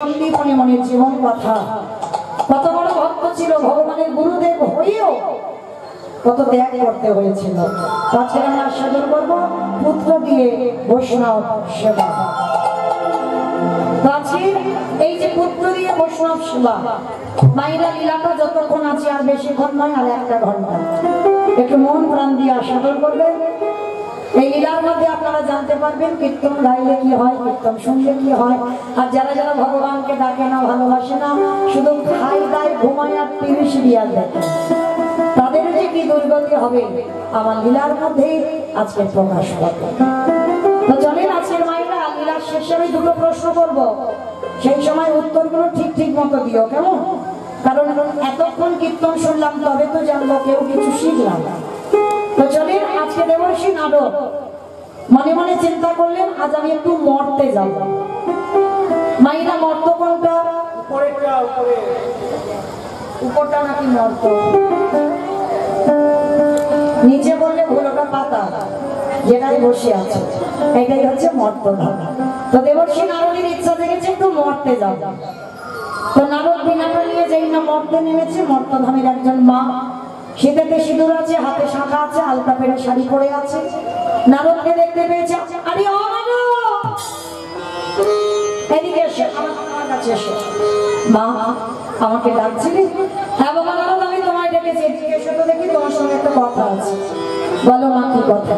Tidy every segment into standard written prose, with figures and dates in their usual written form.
সন্দীপনী মনের জীবন কথা কত বড় ভক্ত ছিল, ভগবানের গুরুদেব হয়েও কত ত্যাগ করতে হয়েছিল। আজকে আমরা আস্বাদন করবো পুত্র দিয়ে বৈষ্ণব সেবা। এই যে পুত্র দিয়ে বৈষ্ণব সেবা মায়েরা লীলাটা যতক্ষণ আছে আর বেশিক্ষণ নয়, আর একটা ঘন্টা একটু মন প্রাণ দিয়ে আস্বাদন করবেন। এই লীলার মধ্যে আপনারা জানতে পারবেন কীর্তন গাইলে কি হয়, কীর্তন শুনলে কি হয়। আর যারা যারা ভগবানকে ডাকে না, ভালোবাসে না, শুধু খাই দায় ঘুমায় আর টিভি সিরিয়াল দেখে, তাদের যে কি দুর্গতি হবে আমার লীলার মধ্যে আজকে প্রকাশ করবে। তো চলেন আজকের মায়েরা লীলার শেষে আমি দুটো প্রশ্ন করবো, সেই সময় উত্তরগুলো ঠিক ঠিক মতো দিও, কেমন? কারণ এতক্ষণ কীর্তন শুনলাম তবে তো জানবো, কেউ কিছু শিখলাম। তো চলেন আজকে দেবর্ষী নারদ মনে মনে চিন্তা করলেন আজ আমি একটু মর্তে যাব। মাইরা মর্ত কোনটা? উপরটা নাকি মর্ত? নিচে বললে ভুল, ওটা পাতা যেটাই বসে আছে, এটাই হচ্ছে মর্ত ধাম। তো দেবর্ষী নারদের ইচ্ছা থেকেছে একটু মর্তে যাব। তো নারদ বিনাটা নিয়ে যেই না মর্তে নেমেছে, মর্তধামের একজন মা, শীতেতে সিঁদুর আছে, হাতে শাঁখা আছে, আলতা পেরে শাড়ি পরে আছে। নারদকে দেখতে পেয়েছে, আরে ও নারদ, এদিকে এসে আমার কাছে এসো। মা আমাকে ডাকছিলি? হ্যাঁ বাবা নারদ, আমি তোমায় ডেকেছি, এদিকে এসে তো দেখি তোমার সঙ্গে একটা কথা আছে। বলো মা, কি কথা?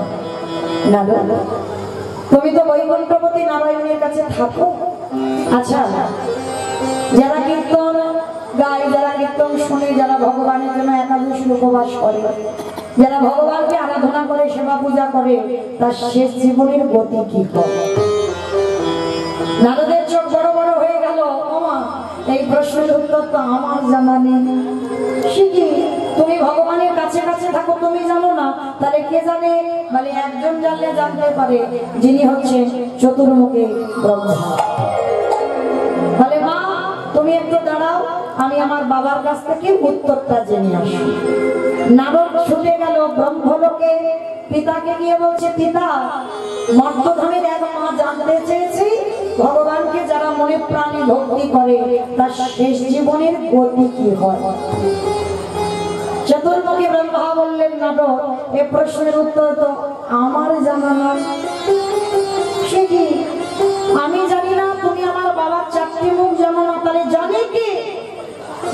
নারদ, তুমি তো বৈকুণ্ঠপতি নারায়ণের কাছে থাকো। আচ্ছা, যারা কীর্তন গায়, যারা কীর্তন শুনে, যারা ভগবানের জন্য একাদশী উপবাস করে, যারা ভগবানকে আরাধনা করে, সেবা পূজা করে, তার শেষ জীবনের গতি কি হয়? নারদের চোখ বড় বড় হয়ে গেল। ওমা, এই প্রশ্নের উত্তর তো আমার জানা নেই। শিখি, তুমি ভগবানের কাছে কাছে থাকো, তুমি জানো না? তাহলে কে জানে? মানে একজন জানলে জানতে পারে, যিনি হচ্ছেন চতুর্মুখী ব্রহ্মা। বলে মা তুমি একটু দাঁড়াও, আমি আমার বাবার কাছ থেকে উত্তরটা জেনে আসি। নারদ ছুটে গেল ব্রহ্মলোকে, পিতাকে গিয়ে বলছে, পিতা মর্তধামের এক মা জানতে চেয়েছি ভগবানকে যারা মনে প্রাণে ভক্তি করে তার শেষ জীবনের গতি কি হয়। চতুর্মুখী ব্রহ্মা বললেন, নারদ এ প্রশ্নের উত্তর তো আমার জানা নয়। সে কি? আমি জানি না? তুমি আমার বাবার চারটি মুখ জানো না, তাহলে জানে কি?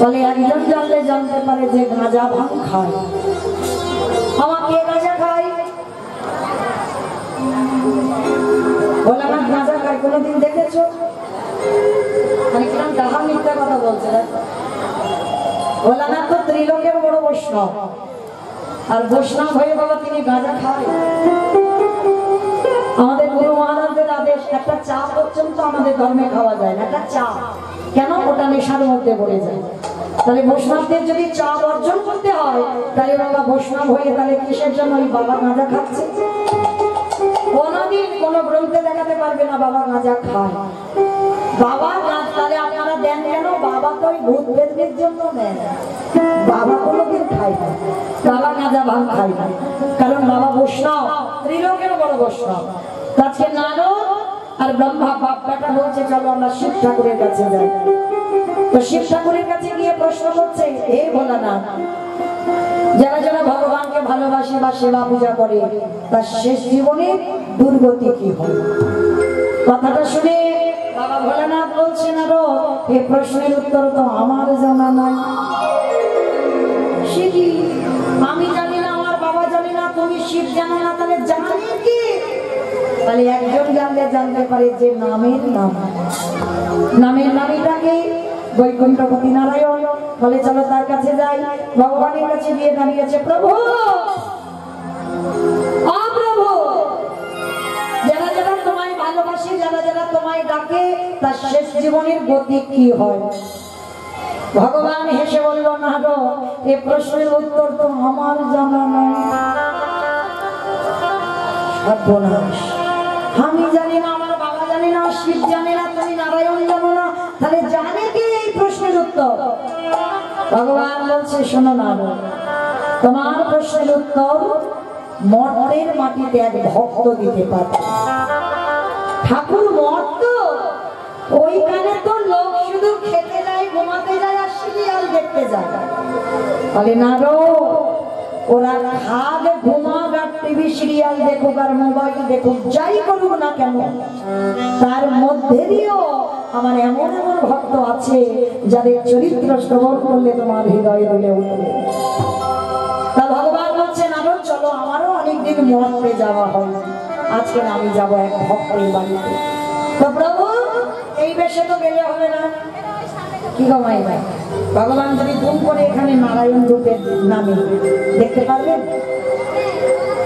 বলে একজন জানলে জানতে পারে যে গাঁজা ভাং খায়। আমার কে গাঁজা খায়? বলে আমার গাঁজা খায়, কোনোদিন দেখেছো? মানে কিরম ডাহা মিথ্যা কথা বলছে। ভোলানাথ তো ত্রিলোকের বড় বৈষ্ণব, আর বৈষ্ণব হয়ে বাবা তিনি গাঁজা খায়? আমাদের গুরু মহারাজদের আদেশ, একটা চা পর্যন্ত আমাদের ধর্মে খাওয়া যায় না। একটা চা কেন? ওটা নেশার মধ্যে পড়ে যায়। তাহলে বৈষ্ণবদের যদি চা বর্জন করতে হয়, তাহলে বাবা বৈষ্ণব হয়ে তাহলে কিসের জন্য ওই বাবা গাঁজা খাচ্ছে? কোনদিন কোন গ্রন্থে দেখাতে পারবে না বাবা গাঁজা খায়। বাবা গাঁজা তাহলে আপনারা দেন কেন? বাবা তো ওই ভূত প্রেতের জন্য নেন, বাবা কোনোদিন খায় না, বাবা গাঁজা ভাং খায় না। কারণ বাবা বৈষ্ণব, ত্রিলোকের বড় বৈষ্ণব। আজকে নারদ আর ব্রহ্মা বাপ বেটা বলছে চলো আমরা শিব ঠাকুরের কাছে যাই। তো শিব ঠাকুরের কাছে গিয়ে প্রশ্ন করছে, হে ভোলানাথ, যারা যারা ভগবানকে ভালোবাসে বা সেবা পূজা করে তার শেষ জীবনে দুর্গতি কি হয়? কথাটা শুনে বাবা ভোলানাথ বলছে, নারদ এই প্রশ্নের উত্তর তো আমার জানা নাই। সে কি? আমি জানি না, আমার বাবা জানি না, তুমি শিব জানো না, তাহলে জানি কি? তাহলে একজন জানলে জানতে পারে যে নামের নাম। নামের নামটাকে বৈকুণ্ঠপতি নারায়ণ। বলে চলো তার কাছে যাই। ভগবানের কাছে গিয়ে দাঁড়িয়েছে, প্রভু প্রভু, যারা যারা তোমায় ভালোবাসে, যারা যারা তোমায় ডাকে তার শেষ জীবনের গতি কি হয়? ভগবান হেসে বলল, নারদ এ প্রশ্নের উত্তর তো আমার জানা নাই। সর্বনাশ, আমি জানি না, আমার বাবা জানি না, শিব জানে না, তুমি নারায়ণ জানো না, তাহলে জানে কি এই প্রশ্নের উত্তর? ভগবান বলছে, শোনো নারদ, তোমার প্রশ্নের উত্তর মর্তের মাটিতে এক ভক্ত দিতে পারে। ঠাকুর মর্ত, ওইখানে তো লোক করতে যায়। বলে না রো, ওরা খাগ ঘুমাক আর টিভি সিরিয়াল দেখুক আর মোবাইল দেখুক, যাই করুক না কেন, তার মধ্যে দিয়েও আমার এমন এমন ভক্ত আছে যাদের চরিত্র শ্রবণ করলে তোমার হৃদয় দুলে উঠবে। তা ভগবান বলছেন আরো চলো, আমারও অনেকদিন মরতে যাওয়া হয়, আজকে আমি যাব এক ভক্তের বাড়িতে। তো প্রভু এই বেশে তো গেলে হবে না, কি গো মাই ভাই, ভগবান যদি দুম করে এখানে নারায়ণ রূপের নামে দেখতে পারবেন?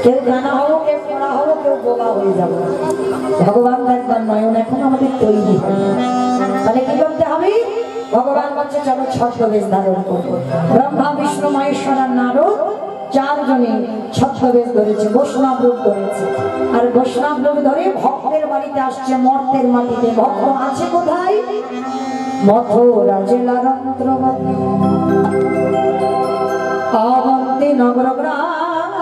কেউ গানা হবো, কেউ পড়া হবো, কেউ বোবা হয়ে যাবো। ভগবান দেখবার নয়ন এখন আমাদের তৈরি হয়, তাহলে কি করতে হবে? ভগবান বলছে চলো ছদ্মবেশ ধারণ করবো। ব্রহ্মা বিষ্ণু মহেশ্বর আর নারদ চারজনে ছদ্মবেশ ধরেছে, বৈষ্ণব রূপ ধরেছে। আর বৈষ্ণব রূপ ধরে ভক্তের বাড়িতে আসছে, মর্তের মাটিতে। ভক্ত আছে কোথায়? মথুরা জেলার অন্তর্গত অবন্তী নগর গ্রাম,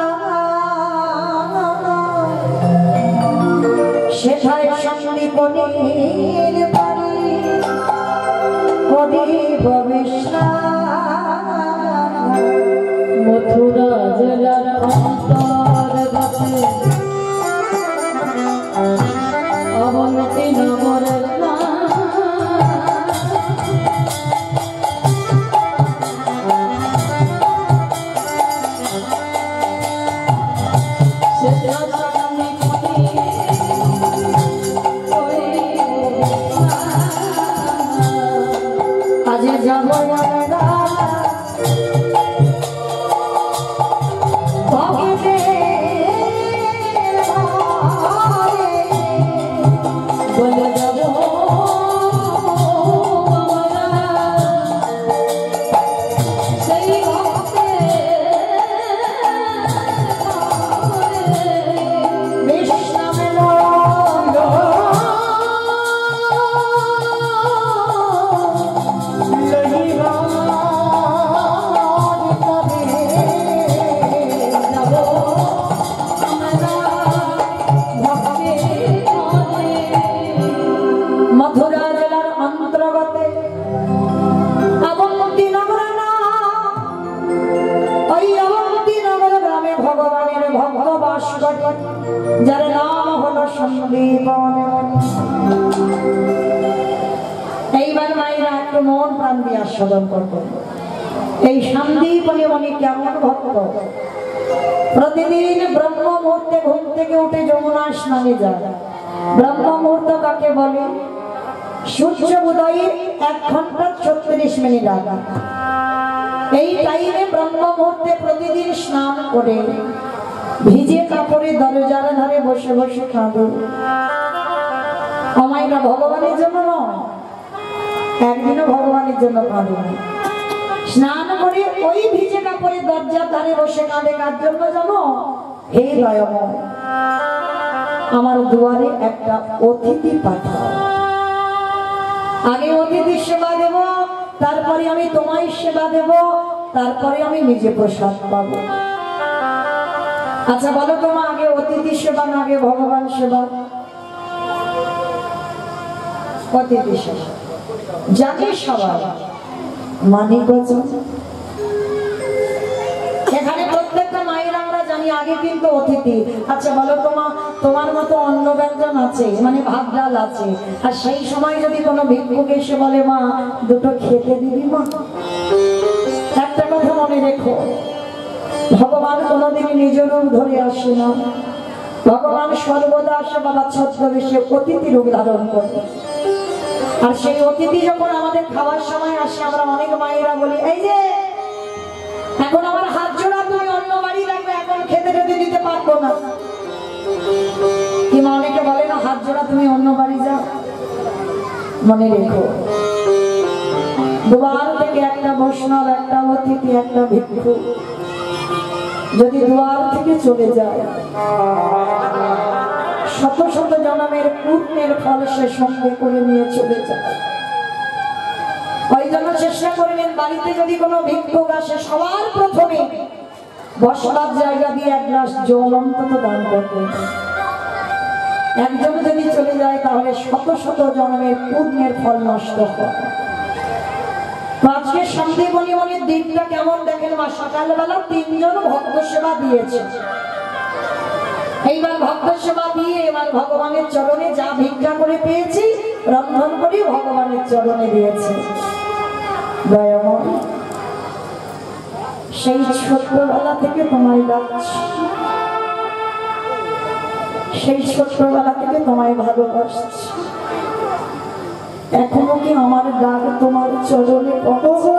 সেথায় সন্দীপনীর বাড়ি প্রদীপ বিশ্বাস। মথুরা জেলার অন্তর্গত অবন্তী নগর যার নাম হলো সন্দীপন। এইবার মায়েরা একটু মন প্রাণ দিয়ে আস্বাদন করবেন এই সন্দীপনে উনি কেমন ভক্ত। প্রতিদিন ব্রহ্ম মুহূর্তে ঘুম থেকে উঠে যমুনা স্নানে যায়। ব্রহ্ম মুহূর্ত কাকে বলে? সূর্য উদয়ের 1 ঘন্টা 36 মিনিট আগে। এই টাইমে ব্রহ্ম মুহূর্তে প্রতিদিন স্নান করে ভিজে কাপড়ে দরজার ধারে বসে বসে কাঁদে। আমায়রা ভগবানের জন্য নয়, একদিনও ভগবানের জন্য কাঁদে না। স্নান করে ওই ভিজে কাপড়ে দরজার ধারে বসে কাঁদে কার জন্য জানো? হে দয়াময়, আমার দুয়ারে একটা অতিথি পাঠাও। আগে অতিথি সেবা দেব, তারপরে আমি তোমায় সেবা দেব, তারপরে আমি নিজে প্রসাদ পাবো। আচ্ছা বলো তোমার আগে অতিথি সেবা না আগে ভগবান সেবা? অতিথি সেবা জানি সবাই, মানি বলছেন এখানে প্রত্যেকটা মায়ের আমরা জানি আগে কিন্তু অতিথি। আচ্ছা বলো তোমার মতো অন্ন ব্যঞ্জন আছে, মানে ভাত ডাল আছে, আর সেই সময় যদি কোনো ভিক্ষুক এসে বলে মা দুটো খেতে দিবি মা, একটা কথা মনে রেখো, ভগবান কোনোদিনই নিজ রূপ ধরে আসে না। ভগবান সর্বদা আসে বাবা ছদ্মবেশে অতিথি রূপ ধারণ করে। আর সেই অতিথি যখন আমাদের খাওয়ার সময় আসে, আমরা অনেক মায়েরা বলি এই যে এখন আমার হাত জোড়া, তুমি অন্য বাড়ি রাখবে, এখন খেতে টেতে দিতে পারবো না। কিংবা অনেকে বলে না হাত জোড়া তুমি অন্য বাড়ি যাও। মনে রেখো, দুয়ার থেকে একটা বৈষ্ণব, একটা অতিথি, একটা ভিক্ষু যদি দুয়ার থেকে চলে যায়, শত শত জন্মের পুণ্যের ফল সে সঙ্গে করে নিয়ে চলে যায়। ওই জন্য চেষ্টা করবেন বাড়িতে যদি কোনো ভিক্ষুক আসে সবার প্রথমে বসবার জায়গা দিয়ে 1 গ্লাস জল অন্তত দান করবেন। একজন যদি চলে যায় তাহলে শত শত জন্মের পুণ্যের ফল নষ্ট হয়। আজকে আজকে সন্ধ্যেবনী মনের দিনটা কেমন দেখেন মা। সকালবেলা 3 জন ভক্ত সেবা দিয়েছে। এইবার ভক্ত সেবা দিয়ে এবার ভগবানের চরণে যা ভিক্ষা করে পেয়েছি রন্ধন করে ভগবানের চরণে দিয়েছে। দয়াময়, সেই ছোট্টবেলা থেকে তোমায় ডাকছি, সেই ছোট্টবেলা থেকে তোমায় ভালোবাসছি। এখনো কি আমার ডাক তোমার চরণে পৌঁছে?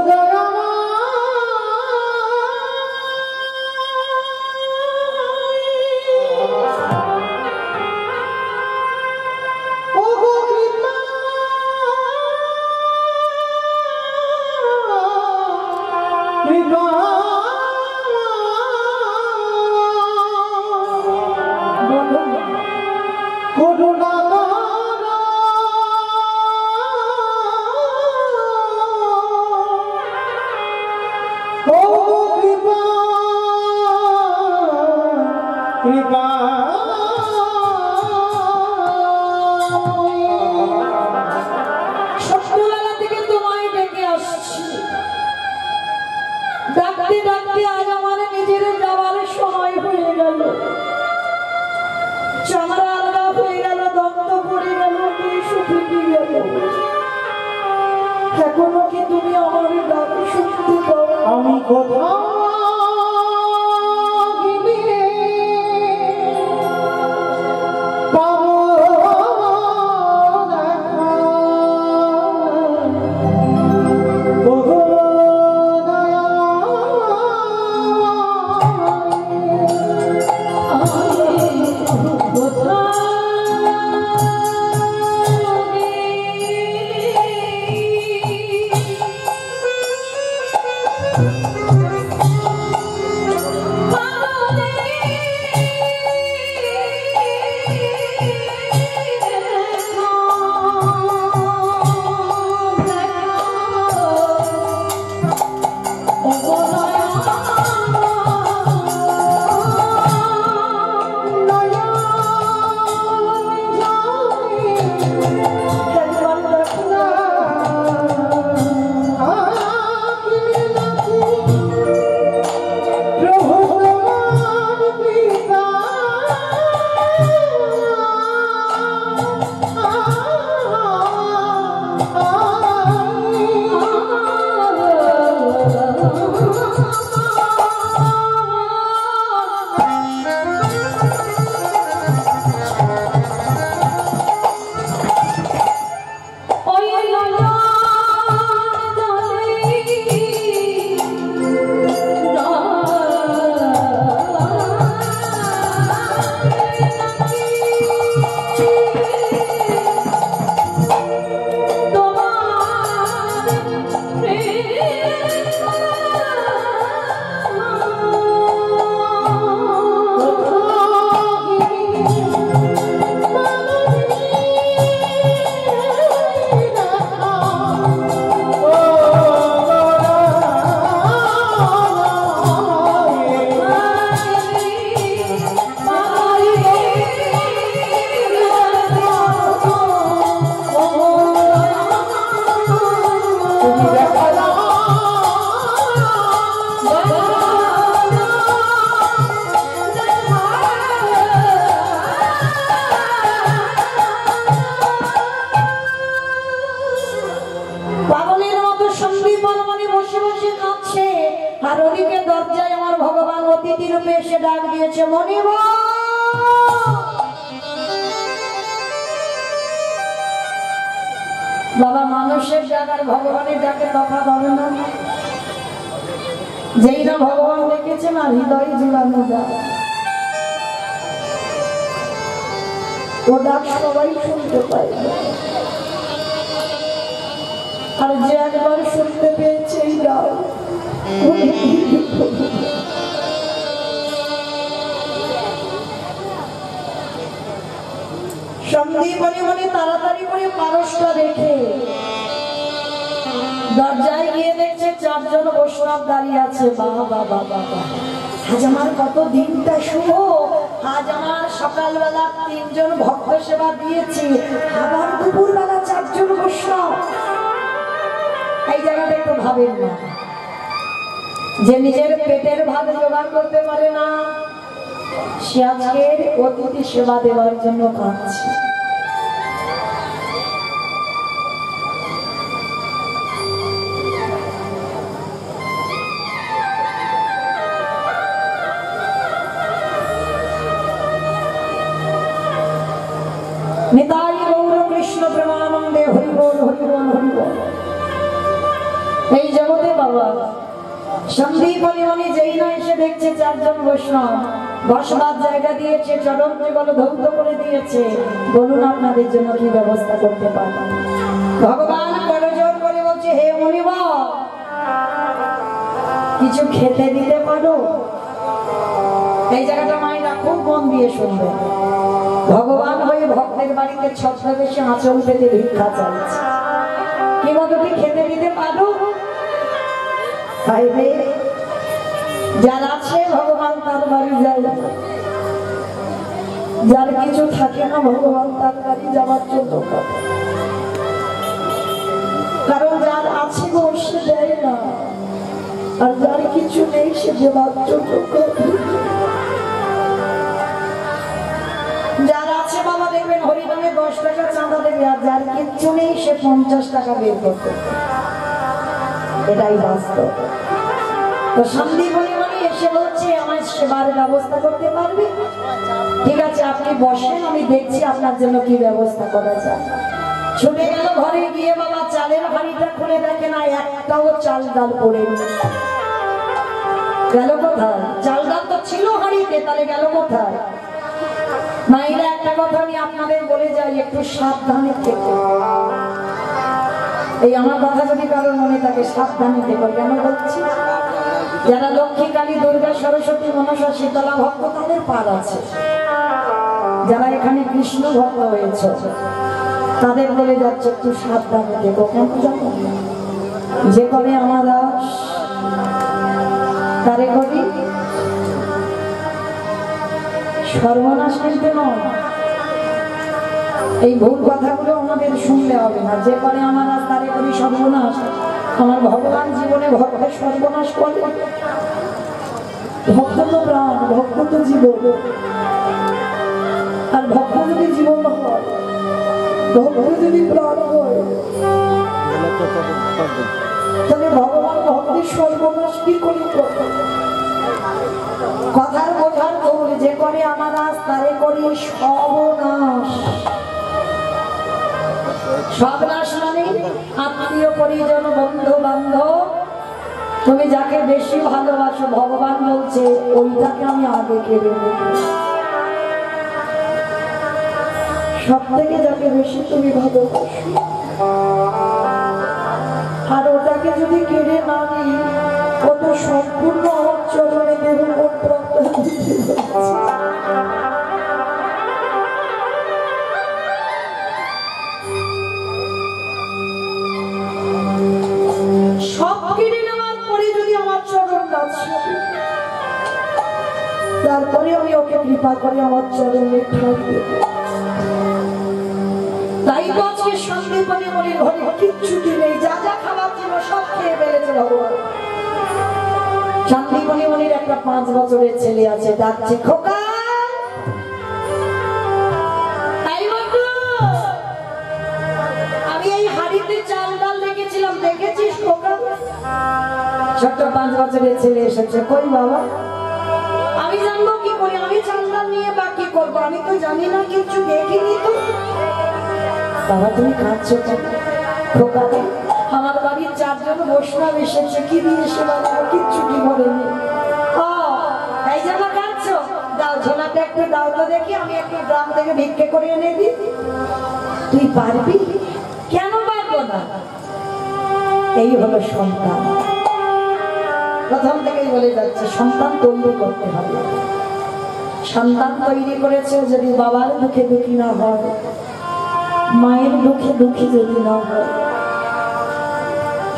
ছোট্টবেলা থেকে তোমায় ডেকে আসছি, ডাকতে ডাকতে আজ আমার নিজের যাওয়ার সময় হয়ে গেল। চামড়া আলগা হয়ে গেল, দন্ত পড়ে গেল, শুকিয়ে গেল। এখনো কি তুমি আমার ডাক শুনতে পাও? আমি কোথাও বাবা মানুষের ডাক আর ভগবানের ডাকে তফাৎ হবে না। যেই না ভগবান দেখেছেন আর হৃদয় জুড়ানো ডাক, ও ডাক সবাই শুনতে পায়। আর যে একবার শুনতে পেয়েছে এই ডাক, সন্ধ্যে মনে তাড়াতাড়ি করে পারসটা রেখে দরজায় গিয়ে দেখছে 4 জন বৈষ্ণব দাঁড়িয়ে আছে। বাবা বাবা বাবা, আজ আমার কত দিনটা শুভ। আজ আমার সকালবেলা 3 জন ভক্ত সেবা দিয়েছি, আবার দুপুরবেলা 4 জন বৈষ্ণব। এই এই জায়গাটা একটু ভাবেন না যে নিজের পেটের ভাত জোগাড় করতে পারে না, সে আজকের অতিথি সেবা দেওয়ার জন্য কাঁদছে। নিতাই গৌর কৃষ্ণ প্রেমানন্দে হরি বল হরি বল হরি বল। এই জগতে বাবা সন্দীপ অলিমনি যেই না এসে দেখছে চারজন বৈষ্ণব বসবার জায়গা দিয়েছে, চরণ যুগল ধৌত করে দিয়েছে, বলুন আপনাদের জন্য কি ব্যবস্থা করতে পারে? ভগবান করজোর করে বলছে, হে মুনিবর কিছু খেতে দিতে পারো? এই জায়গাটা মায়েরা খুব মন দিয়ে শুনবে। ভগবান হয়ে ভক্তের বাড়িতে ছদ্মবেশে আঁচল পেতে ভিক্ষা চাইছে, কি মতো কি খেতে দিতে পারো? যার আছে ভগবান তার বাড়ি যায়, যার কিছু থাকে না ভগবান তার বাড়ি যাওয়ার জন্য, কারণ যার আছে গো সে দেয় না, আর যার কিছু নেই সে দেওয়ার জন্য। যার আছে বাবা দেখবেন হরিনামে 10 টাকা চাঁদা দেবে, আর যার কিচ্ছু নেই সে 50 টাকা বের করতে, এটাই বাস্তব। তো সন্দীপ অলিমনি এসে বলছে আমার সেবার ব্যবস্থা করতে পারবে? ঠিক আছে আপনি বসেন, আমি দেখছি আপনার জন্য কি ব্যবস্থা করা যায়। ছুটে গেল ঘরে, গিয়ে বাবা চালের হাঁড়িটা খুলে দেখে না একটাও চাল ডাল পড়ে গেল। কোথায়? চাল ডাল তো ছিল হাঁড়িতে, তাহলে গেল কোথায়? মাইরা একটা কথা আমি আপনাদের বলে যাই, একটু সাবধানে থেকে। এই আমার কথা যদি কারোর মনে থাকে সাবধানে থেকো। কেন বলছি? যারা লক্ষ্মী, কালী, দুর্গা, সরস্বতী, মনসা, শীতলা ভক্ত তাদের পার আছে, যারা এখানে কৃষ্ণ ভক্ত হয়েছে তাদের বলে যাচ্ছে একটু সাবধানে থেকো। কেন জানো? যে করে আমার তারে করি সর্বনাশ কিন্তু নয়। এই ভুল কথাগুলো আমাদের শুনলে হবে না। যে করে আমার তারে করি সর্বনাশ, আমার ভগবান জীবনে ভক্তের সর্বনাশ করে? ভক্ত তো প্রাণ, ভক্ত তো জীবন, আর ভক্ত যদি জীবন হয়, ভক্ত যদি প্রাণ হয়, তাহলে ভগবান ভক্তের সর্বনাশ কি করে করবে? কথার বোঝার ভুল। যে করে আমার তারে করি সর্বনাশ। সর্বনাশ মানে আত্মীয় পরিজন, বন্ধু বান্ধব, তুমি যাকে বেশি ভালোবাসো, ভগবান বলছে ওইটাকে আমি আগে কেড়ে নেব। সব থেকে যাকে বেশি তুমি ভালোবাসো, আর ওটাকে যদি কেড়ে না নিই, ও তো সম্পূর্ণ আমার চরণে দেব। সব কেড়ে নেওয়ার পরে যদি আমার চরণ রাখছে, তারপরে আমি ওকে কৃপা করে আমার চরণে থাকবে। তাই তো আজকে সন্দীপ অলিমনির ঘরে কিচ্ছুটি নেই, যা যা খাবার ছিল সব খেয়ে ফেলেছে ভগবান। সন্দীপ অলিমনির একটা 5 বছরের ছেলে আছে, ডাকছে খোকা। আমি এই হাড়িতে চাল ডাল রেখেছিলাম, দেখেছিস খোকা? ছোট্ট 5 বছরের ছেলে এসেছে। কই বাবা? আমি জানবো কি করে? আমি চাল ডাল নিয়ে বা কি করবো? আমি তো জানি না, কিছু দেখিনি তো। বাবা তুমি কাঁদছো কেন? খোকা আমার বাড়ির 4 জন বৈষ্ণব এসেছে, কি দিয়ে সেবা দেবো? কিচ্ছু কি বলেনি। এই জন্য কাঁদছো? দাও ঝোলাটা একটু দাও তো দেখি, আমি একটু গ্রাম থেকে ভিক্ষে করে এনে দিই। তুই পারবি? কেন পারবো না? এই হলো সন্তান। প্রথম থেকেই বলে যাচ্ছে সন্তান তৈরি করতে হবে। সন্তান তৈরি করেছে যদি বাবার দুঃখে দুঃখী না হয়, মায়ের দুঃখে দুঃখী যদি না হয়,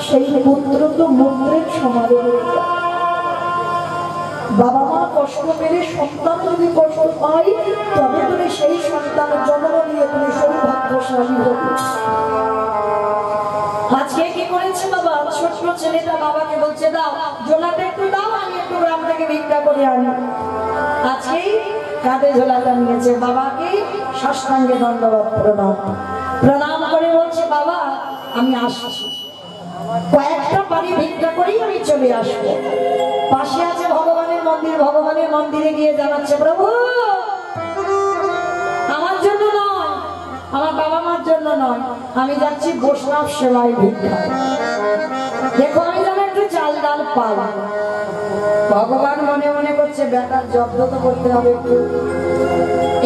সেই পুত্র তো মন্ত্রের সমান হয়ে যায়। বাবা মা কষ্ট পেলে সন্তান যদি কষ্ট পায়, তবে তুমি সেই সন্তানের জন্ম নিয়ে তুমি সৌভাগ্যশালী হবে। আজকে কি করেছে বাবা? ছেলেটা বাবাকে বলছে দাও ঝোলাটা একটু দাও, আমি একটু গ্রাম থেকে ভিক্ষা করে আনি। আজকেই কাঁধে ঝোলাটা নিয়েছে, বাবাকে সাষ্টাঙ্গে দণ্ডবত প্রণাম প্রণাম করে বলছে বাবা আমি আসছি, কয়েকটা বাড়ি ভিক্ষা করেই আমি চলে আসবো। পাশে আছে ভগবানের মন্দির, ভগবানের মন্দিরে গিয়ে জানাচ্ছে প্রভু আমার জন্য নয়, আমার বাবা মার জন্য নয়, আমি যাচ্ছি বৈষ্ণব সেবায় ভিক্ষা। দেখো আমি যেন একটু চাল ডাল পাই। ভগবান মনে মনে করছে বেটার জব্দ তো করতে হবে, একটু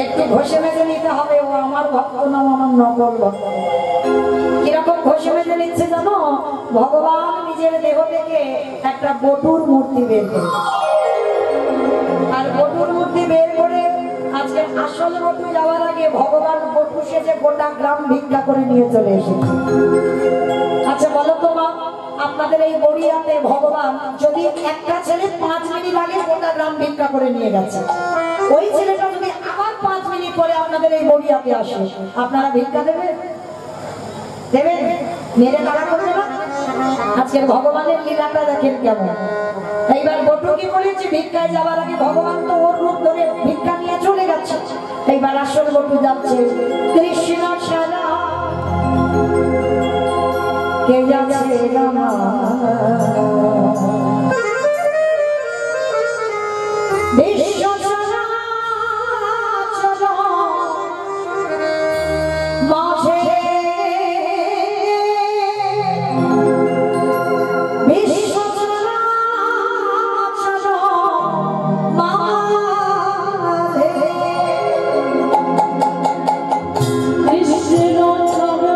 একটু ঘষে মেজে নিতে হবে, ও আমার ভক্ত নাম আমার নকল ভক্ত। কিরকম ঘষে মেজে নিচ্ছে জানো? ভগবান নিজের দেহ থেকে একটা বটুর মূর্তি বের করে, আর বটুর মূর্তি বের করে আজকে আসল বটু যাওয়ার আগে ভগবান বটু সেজে গোটা গ্রাম ভিক্ষা করে নিয়ে চলে এসেছে। আচ্ছা বলো তো মা, আপনাদের এই গড়িয়াতে ভগবান যদি একটা ছেলে 5 মিনিট আগে গোটা গ্রাম ভিক্ষা করে নিয়ে গেছে, ওই ছেলেটা যদি আবার 5 মিনিট পরে আপনাদের এই গড়িয়াতে আসে, আপনারা ভিক্ষা দেবেন? দেবেন? মেরে তাড়া করবে না? আজকের ভগবানের লীলাটা দেখেন কেমন। এইবার বটু কি করেছে, ভিক্ষায় যাবার আগে ভগবান তো ওর রূপ ধরে ভিক্ষা নিয়ে চলে গেছে, এইবার আসল বটু যাচ্ছে কৃষ্ণ ছাড়া কে যাচ্ছে রামা, বিশ্ব ছাড়া মাঝে বিশ্ব ছাড়া মাঝে কৃষ্ণ ছাড়া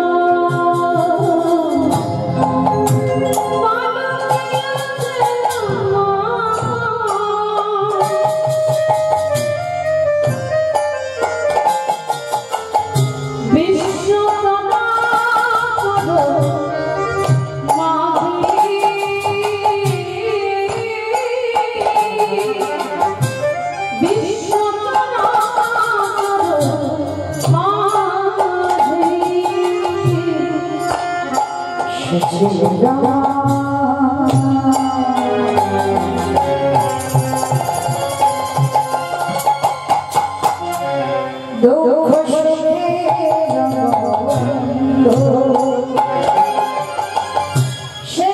দুঃখ সুখে সে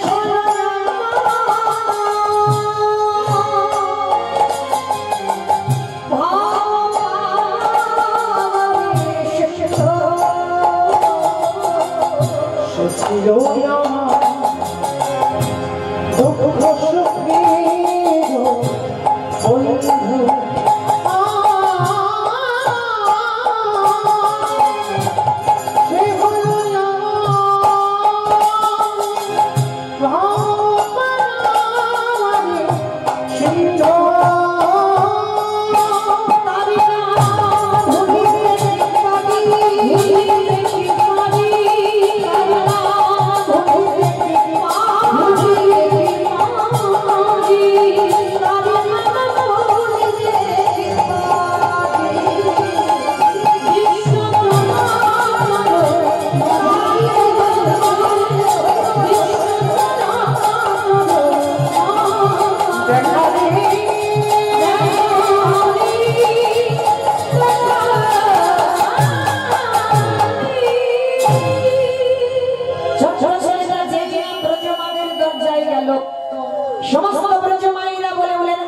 সমস্ত ব্রজমাইরা বলে বলেন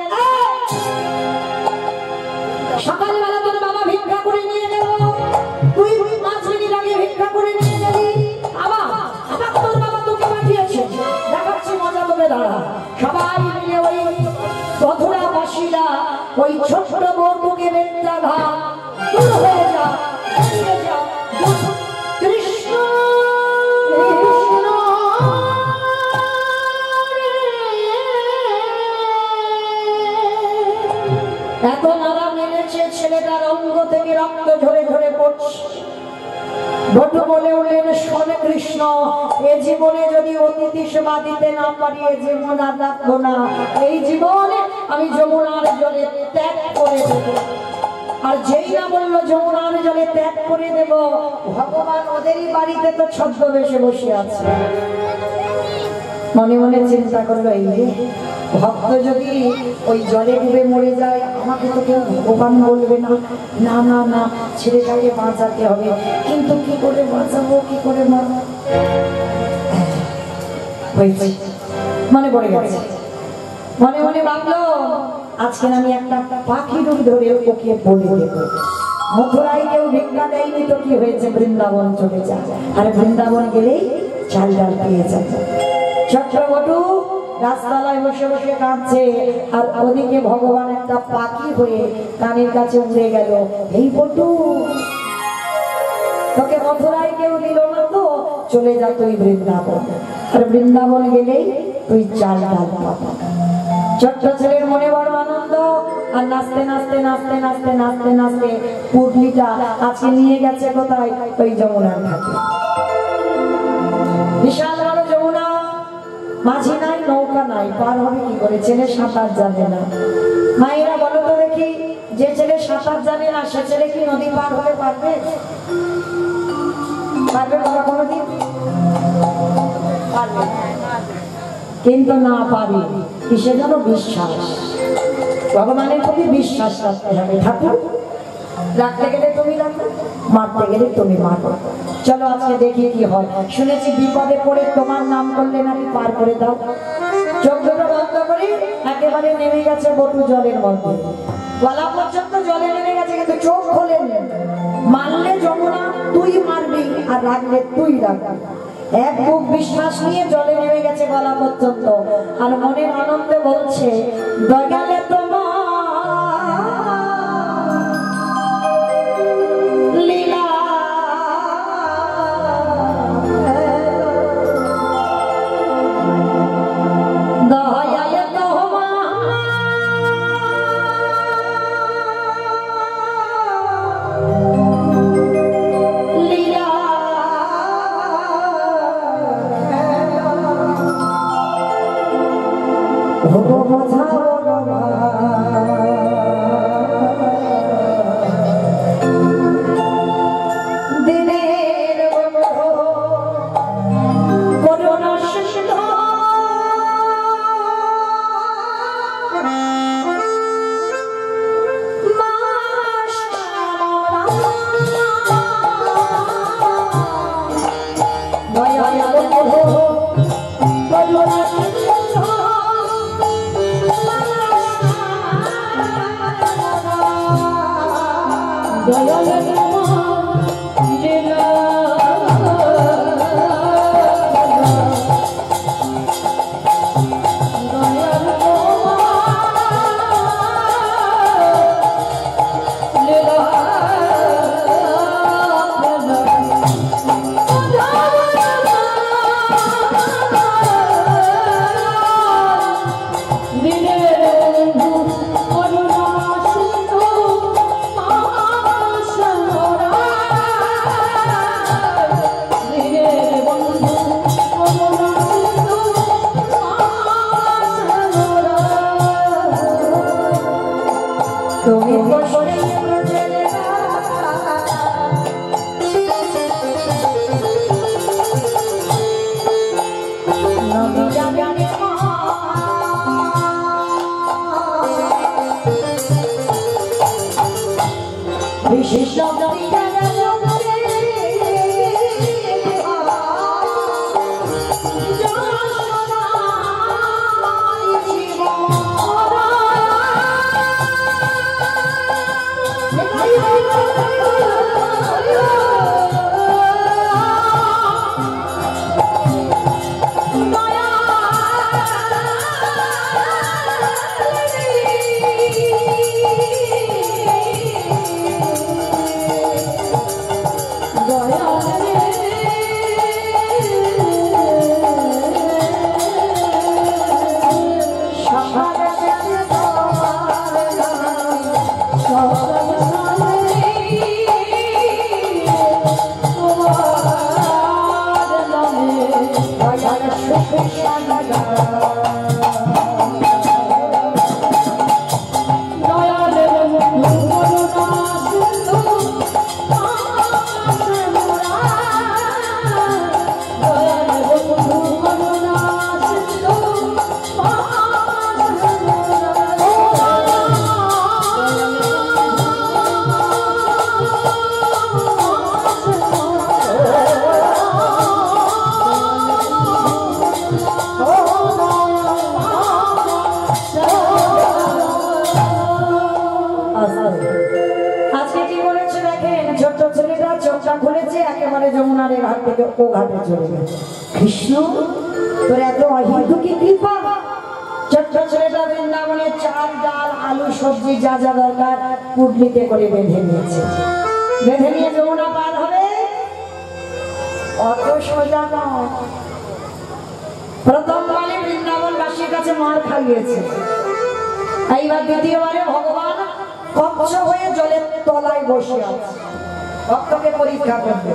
সকালবেলা তোর বাবা ভিক্ষা করে নিয়ে গেল, তুই 5 মিনিট আগে ভিক্ষা করে নিয়ে গেলি, আবার তোর বাবা তোকে পাঠিয়েছে, দেখাচ্ছি মজা তোকে দাঁড়া। সবাই মিলে ওই মথুরা বাসীরা ওই ছোট্ট বউকে বেত্রাঘাত দূর হয়ে যা, কৃষ্ণ এত নারা মেরেছে, ছেলেটার অঙ্গ থেকে রক্ত ঝরে ঝরে পড়ছে। বটু বলে উঠলেন শোন কৃষ্ণ, এ জীবনে যদি অতিথি সেবা দিতে না পারি এ জীবন আর রাখবো না, এই জীবনে আমি যমুনার জলে ত্যাগ করে দেব। আর যেই না বললো যমুনার জলে ত্যাগ করে দেব, ভগবান ওদেরই বাড়িতে তো ছদ্মবেশে বসে আছে। মনে মনে চিন্তা করলো, এই যে ভক্ত যদি ওই জলে ডুবে মরে যায় আমাকে তো কেউ ভগবান বলবে না, না না না ছেলেটাকে বাঁচাতে হবে, কিন্তু কি করে বাঁচাবো, কি করে মনে পড়ে গেছে। মনে মনে ভাবলো আজকে আমি একটা পাখি ডুব ধরে ওকে বলে দেবো। মথুরায় কেউ ভিক্ষা দেয়নি তো কি হয়েছে, বৃন্দাবন চলে যায়, আর বৃন্দাবন গেলেই চাল ডাল পেয়ে যাবে। চক্রবটু রাস্তায় বসে বসে কাঁদছে, আর ওদিকে ভগবান একটা পাখি হয়ে কানের কাছে উড়ে গেল। এই বটু, তোকে মথুরায় কেউ দিল না তো, চলে যা তুই বৃন্দাবন, আর বৃন্দাবন গেলেই তুই চাল ডাল পাবি। ছোট্ট ছেলের মনে বড় আনন্দ, আর নাচতে নাচতে নাচতে নাচতে নাচতে নাচতে পুটলিটা আজকে নিয়ে গেছে কোথায়, ওই যমুনার ঘাটে। বিশাল বড় যমুনা, মাঝি নাই, নৌকা নাই, পার হবে কি করে, ছেলে সাঁতার জানে না। মায়েরা বলো তো দেখি, যে ছেলে সাঁতার জানে না সে ছেলে কি নদী পার হতে পারবে? পারবে বাবা কোনোদিন? পারবে কিন্তু না পারে, কিসের জন্য? বিশ্বাস, ভগবানের প্রতি বিশ্বাস রাখতে হবে। ঠাকুর রাখতে গেলে তুমি রাখো, মারতে গেলে তুমি মারো। চলো আজকে দেখি কি হয়। শুনেছি বিপদে পড়ে তোমার নাম করলে নাকি পার করে দাও। চোখ দুটো বন্ধ করে একেবারে নেমে গেছে বটু জলের মধ্যে, গলা পর্যন্ত জলে নেমে গেছে, কিন্তু চোখ খোলেন। মারলে যমুনা তুই মারবি, আর রাখলে তুই রাখবি। এক বুক বিশ্বাস নিয়ে জলে নেমে গেছে গলা পর্যন্ত, আর মনের আনন্দে বলছে, দয়ালে তোমার লীলা, দয়ালে তোমার লীলা, থেকে ও ঘাটে চলে গেল। কৃষ্ণ তোর এত অহিন্দুকি কৃপা, ছোট্ট ছেলেটা বৃন্দাবনে চাল ডাল আলু সবজি যা যা দরকার পুটলিতে করে বেঁধে নিয়েছে। বেঁধে নিয়ে যমুনা পার হবে, অত সোজা নয়। প্রথমবারে বৃন্দাবনবাসীর কাছে মার খাইয়েছে, এইবার দ্বিতীয়বারে ভগবান কচ্ছ হয়ে জলের তলায় বসে আছে, ভক্তকে পরীক্ষা করবে।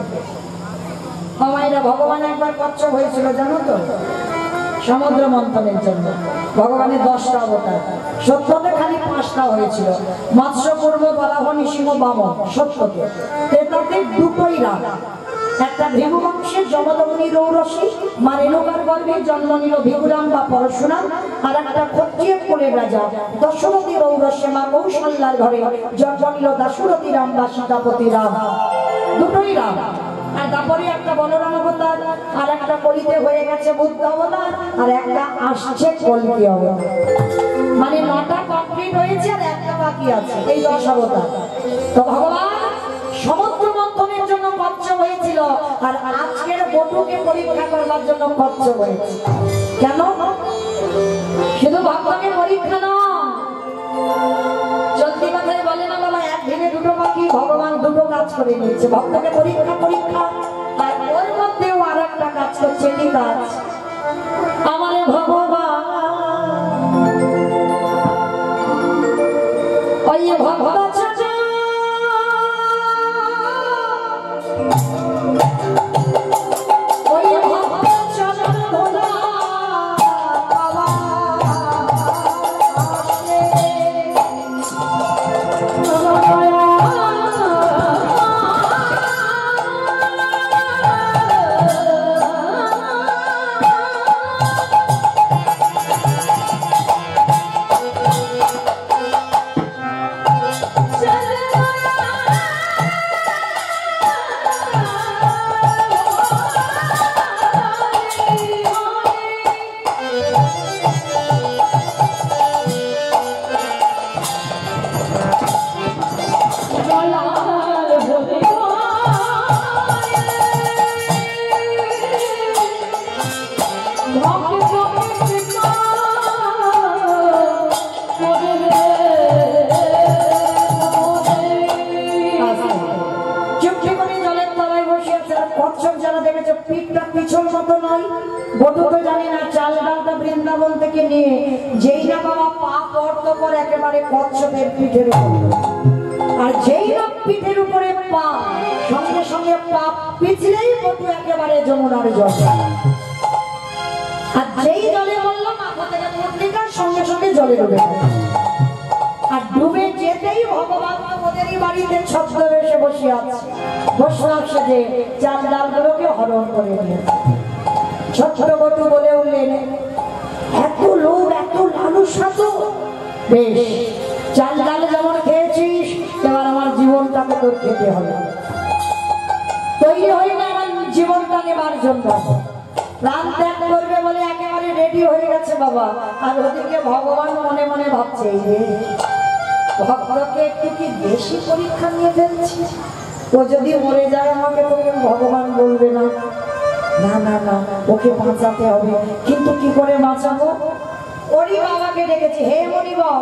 আমায়রা ভগবান একবার কচ্ছ হয়েছিল জানো তো, সমুদ্র মন্থনের জন্য। ভগবানের 10টা অবতার, সত্যতে খালি 5টা হয়েছিল, মৎস্য, পূর্ব, বরাহ, নৃসিংহ, বামন। সত্যতে এটাতে 2টোই রাগ। একটা ভৃগু বংশের যমদগ্নি রৌরসী মা রেণুকার গর্ভে জন্ম নিল ভিগুরাম বা পরশুরাম, আর একটা ক্ষত্রিয় কুলের রাজা দশরথী রৌরসী মা কৌশল্যার ঘরে জন্ম নিল দাশরথী রাম বা সীতাপতি রাম। 2টোই রাগ। আর তারপরে একটা বলরাম অবতার, আর একটা কলিতে হয়ে গেছে বুদ্ধ অবতার, আর একটা আসছে কলকি অবতার। মানে 9টা কমপ্লিট হয়েছে আর একটা বাকি আছে, এই 10 অবতার। তো ভগবান সমুদ্র মন্থনের জন্য কচ্ছ হয়েছিল, আর আজকের বটুকে পরীক্ষা করবার জন্য কচ্ছ হয়েছে। কেন? শুধু ভক্তকে পরীক্ষা নয়, চলতি কথায় বলে না বাবা, এক দিনে 2টো পাখি, ভগবান 2টো কাজ করে নিচ্ছে। ভক্তকে পরীক্ষা পরীক্ষা, আর ওর মধ্যেও আর একটা কাজ করছে। কি কাজ? আমার ভগবান ওই ভক্ত বৃন্দাবন থেকে নিয়ে যেই না বাবা পা পড়ত পর একেবারে কচ্ছপের পিঠের উপর, আর যেই না পিঠের উপরে পা, সঙ্গে সঙ্গে পা পিছলেই বটু একেবারে যমুনার জল। আর যেই জলে বলল মাথা থেকে পত্রিকা, সঙ্গে সঙ্গে জলে ডুবে গেল। আর ডুবে যেতেই ভগবান ওদেরই বাড়িতে ছদ্মবেশে বসে আছে, বৈষ্ণব সেজে চাল ডালগুলোকে হরণ করে নিয়েছে। ছোট্ট বটু বলে উঠলেন, এত লোভ, এত লালসা তো বেশ, চাল ডাল যেমন খেয়েছিস, এবার আমার জীবনটাকে তোর খেতে হবে। তৈরি হয়ে না আমার জীবনটা নেবার জন্য, প্রাণ ত্যাগ করবে বলে একেবারে রেডি হয়ে গেছে বাবা। আর ওদিকে ভগবান মনে মনে ভাবছে, ভক্তকে একটু কি বেশি পরীক্ষা নিয়ে ফেলছি, ও যদি মরে যায় আমাকে তো ভগবান বলবে না। না না না, ওকে বাঁচাতে হবে। কিন্তু কি করে বাঁচাবো? ওরই বাবাকে ডেকেছি, হে মনি বাবা।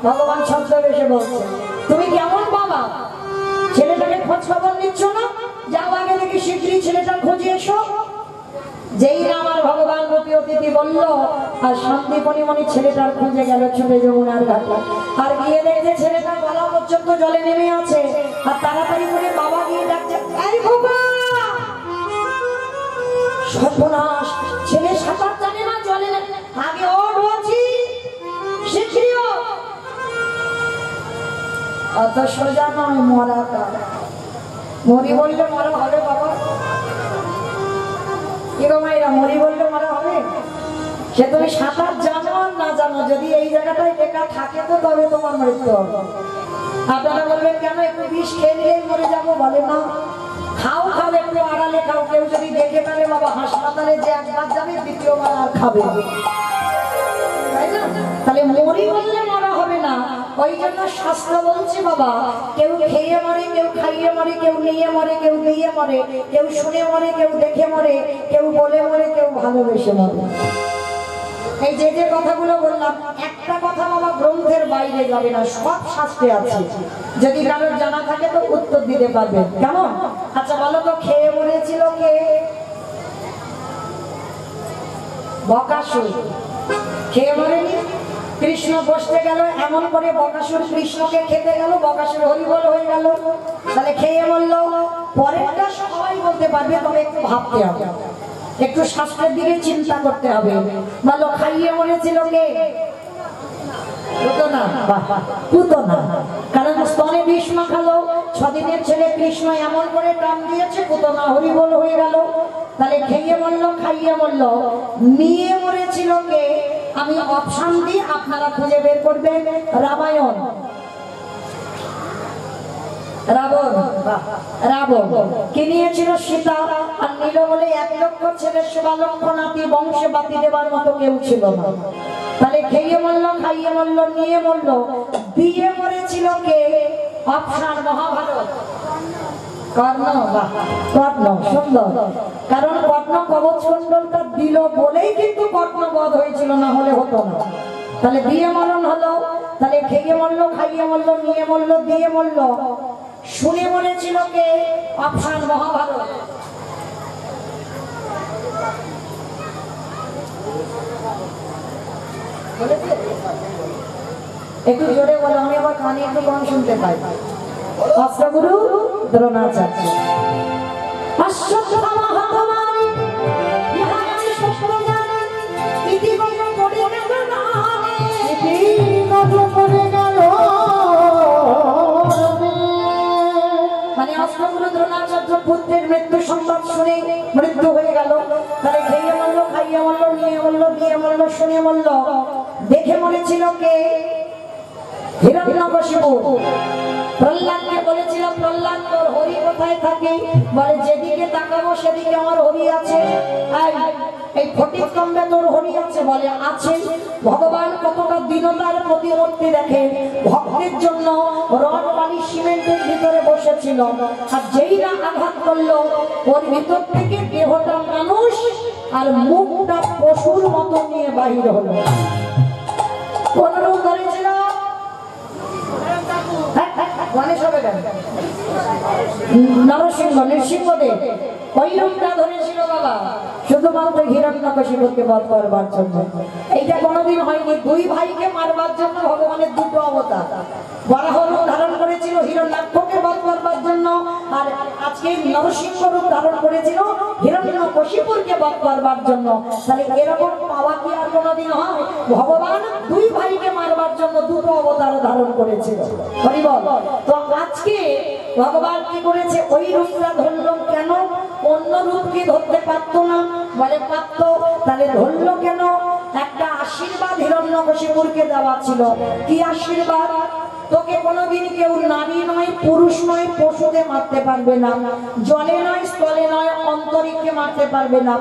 ভগবান ছদ্মবেশে বলছে, তুমি কেমন বাবা? ছেলেটাকে খোঁজ খবর নিচ্ছ না? যাও আগে দেখি শীঘ্রই ছেলেটার খোঁজে এসো। যেই না আমার ভগবান রূপী অতিথি বলল, আর সন্দীপনি ছেলেটার খুঁজে গেল ছুটে যমুনার ঘাটে। আর গিয়ে দেখছে ছেলেটা গলা পর্যন্ত জলে নেমে আছে, আর তাড়াতাড়ি করে বাবা গিয়ে ডাকছে, এই বাবা! সর্বনাশ, ছেলে সাঁতার জানে না, জলে আগে ওঠ বলছি, শিগগিরই ওঠ। অত সোজা নয় মরাটা। মরি বললে মরা হবে বাবা? কি গো মায়েরা, মরি বললে মরা হবে? সে তুমি সাঁতার জানো আর না জানো, যদি এই জায়গাটায় বেকার থাকে তো তবে তোমার মৃত্যু হবে। আপনারা বলবেন কেন, একটু বিষ খেয়ে নিলেই মরে যাবো? বলে না, খাও খাও, একটু আড়ালে খাও। কেউ যদি দেখে ফেলে বাবা, হাসপাতালে যে একবার যাবে, দ্বিতীয়বার আর খাবে, তাই না? তাহলে মরি বললে মরা হবে না, না। ওই জন্য শাস্ত্র বলছে বাবা, কেউ খেয়ে মরে, কেউ খাইয়ে মরে, কেউ নিয়ে মরে, কেউ দিয়ে মরে, কেউ শুনে মরে, কেউ দেখে মরে, কেউ বলে মরে, কেউ ভালোবেসে মরে। এই যে যে কথাগুলো বললাম, একটা কথা বাবা গ্রন্থের বাইরে যাবে না, সব শাস্ত্রে আছে। যদি কারোর জানা থাকে তো উত্তর দিতে পারবেন। কেমন? আচ্ছা বলো তো, খেয়ে মরেছিল কে? বকাসুর। খেয়ে মরেনি? কৃষ্ণ বসতে গেল, এমন করে বকাসুর কৃষ্ণকে খেতে গেল, বকাসুর হরিবল হয়ে গেল। তাহলে খেয়ে মরল। পরেরটা সবাই বলতে পারবে, তবে একটু ভাবতে হবে, একটু শাস্ত্রের দিকে চিন্তা করতে হবে। বলো, খাইয়ে মরেছিল কে? পুতনা। কারণ স্তনে বিষ মাখালো, 6 দিনের ছেলে কৃষ্ণ এমন করে টান দিয়েছে, পুতনা হরিবল হয়ে গেল। তাহলে খেয়ে মরল, খাইয়ে মরল। নিয়ে মরেছিল কে? আমি অপশন দিই, আপনারা খুঁজে বের করবেন। রামায়ণ। রাবণ। কে নিয়েছিল? সীতা। আর নীল বলে 1 লক্ষ ছেলে, 16 লক্ষ নাতি, বংশে বাতি দেবার মতো কেউ ছিল না। তাহলে খেয়ে মরল, খাইয়ে মরল, নিয়ে মরল। দিয়ে মরেছিল কে? অপশন মহাভারত। কর্ণ। কর্ণ। সুন্দর। কারণ কর্ণ কবচ কুণ্ডলটা দিল বলেই কিন্তু কর্ণ বধ হয়েছিল, না হলে হতো না। তাহলে দিয়ে মরণ হলো। তাহলে খেয়ে মরল, খাইয়ে মরল, নিয়ে মরল, দিয়ে মরল। শুনে মরেছিল কে? অপশন মহাভারত। একটু জোরে বলো, আমি আবার কানে একটু কম শুনতে পাই। অস্ত্রগুরু দ্রোণাচার্য। অশ্বত্থামা হতমানি ইহাই সত্য জানি, ইতিগত পড়ে গেল নাহি, ইতিগত পড়ে গেল। মানে অস্ত্রগুরু দ্রোণাচার্য পুত্রের মৃত্যু সংবাদ শুনে মৃত্যু হয়ে গেল। তাহলে খেয়ে মরল, খাইয়ে মরল, নিয়ে মরল, দিয়ে মরল, শুনে মরল। দেখে মরেছিল কে? হিরণ্যকশিপু। প্রহ্লাদকে বলেছিল, প্রহ্লাদ তোর হরি কোথায় থাকে? বলে, যেদিকে তাকাবো সেদিকে আমার হরি আছে। এই ফটিকতম্বে তোর হরি আছে? বলে, আছে। ভগবান কতটা দীনতার প্রতিমূর্তি দেখে, ভক্তের জন্য রড বালি সিমেন্টের ভিতরে বসেছিল। আর যেই না আঘাত করলো, ওর ভিতর থেকে দেহটা মানুষ আর মুখটা পশুর মতো নিয়ে বাহির হলো। কোন রূপ ধরেছিল? নরসিংহ, নৃসিংহদেব। ওই রূপটা ধরেছিল বাবা, শুধুমাত্র হিরণ্যকশিপুকে বধ করবার জন্য। এইটা কোনোদিন হয়নি। 2 ভাইকে মারবার জন্য ভগবানের 2টো অবতার। বরাহ রূপ ধারণ করেছিল হিরণ্যাক্ষকে বধ করবার জন্য, আর আজকে নরসিংহ রূপ ধারণ করেছিল হিরণ্যকশিপুকে বধ করবার জন্য। তাহলে এরকম পাওয়া কি আর কোনোদিন হয়? ভগবান 2 ভাইকে মারবার জন্য 2টো অবতার ধারণ করেছিল। হরিবল। তো আজকে ভগবান কি করেছে? ওই রূপটা ধরল কেন? অন্য রূপ কি ধরতে পারতো না? বলে পারত। তাহলে ধরল কেন? একটা আশীর্বাদ হিরণ্যকশিপুরকে দেওয়া ছিল। কি আশীর্বাদ? তোকে কোনোদিন কেউ নারী নয়, পুরুষ নয়, পশুতে মারতে পারবে না, জলে নয়, স্থলে নয়, অন্তরিক্ষে মারতে পারবে না,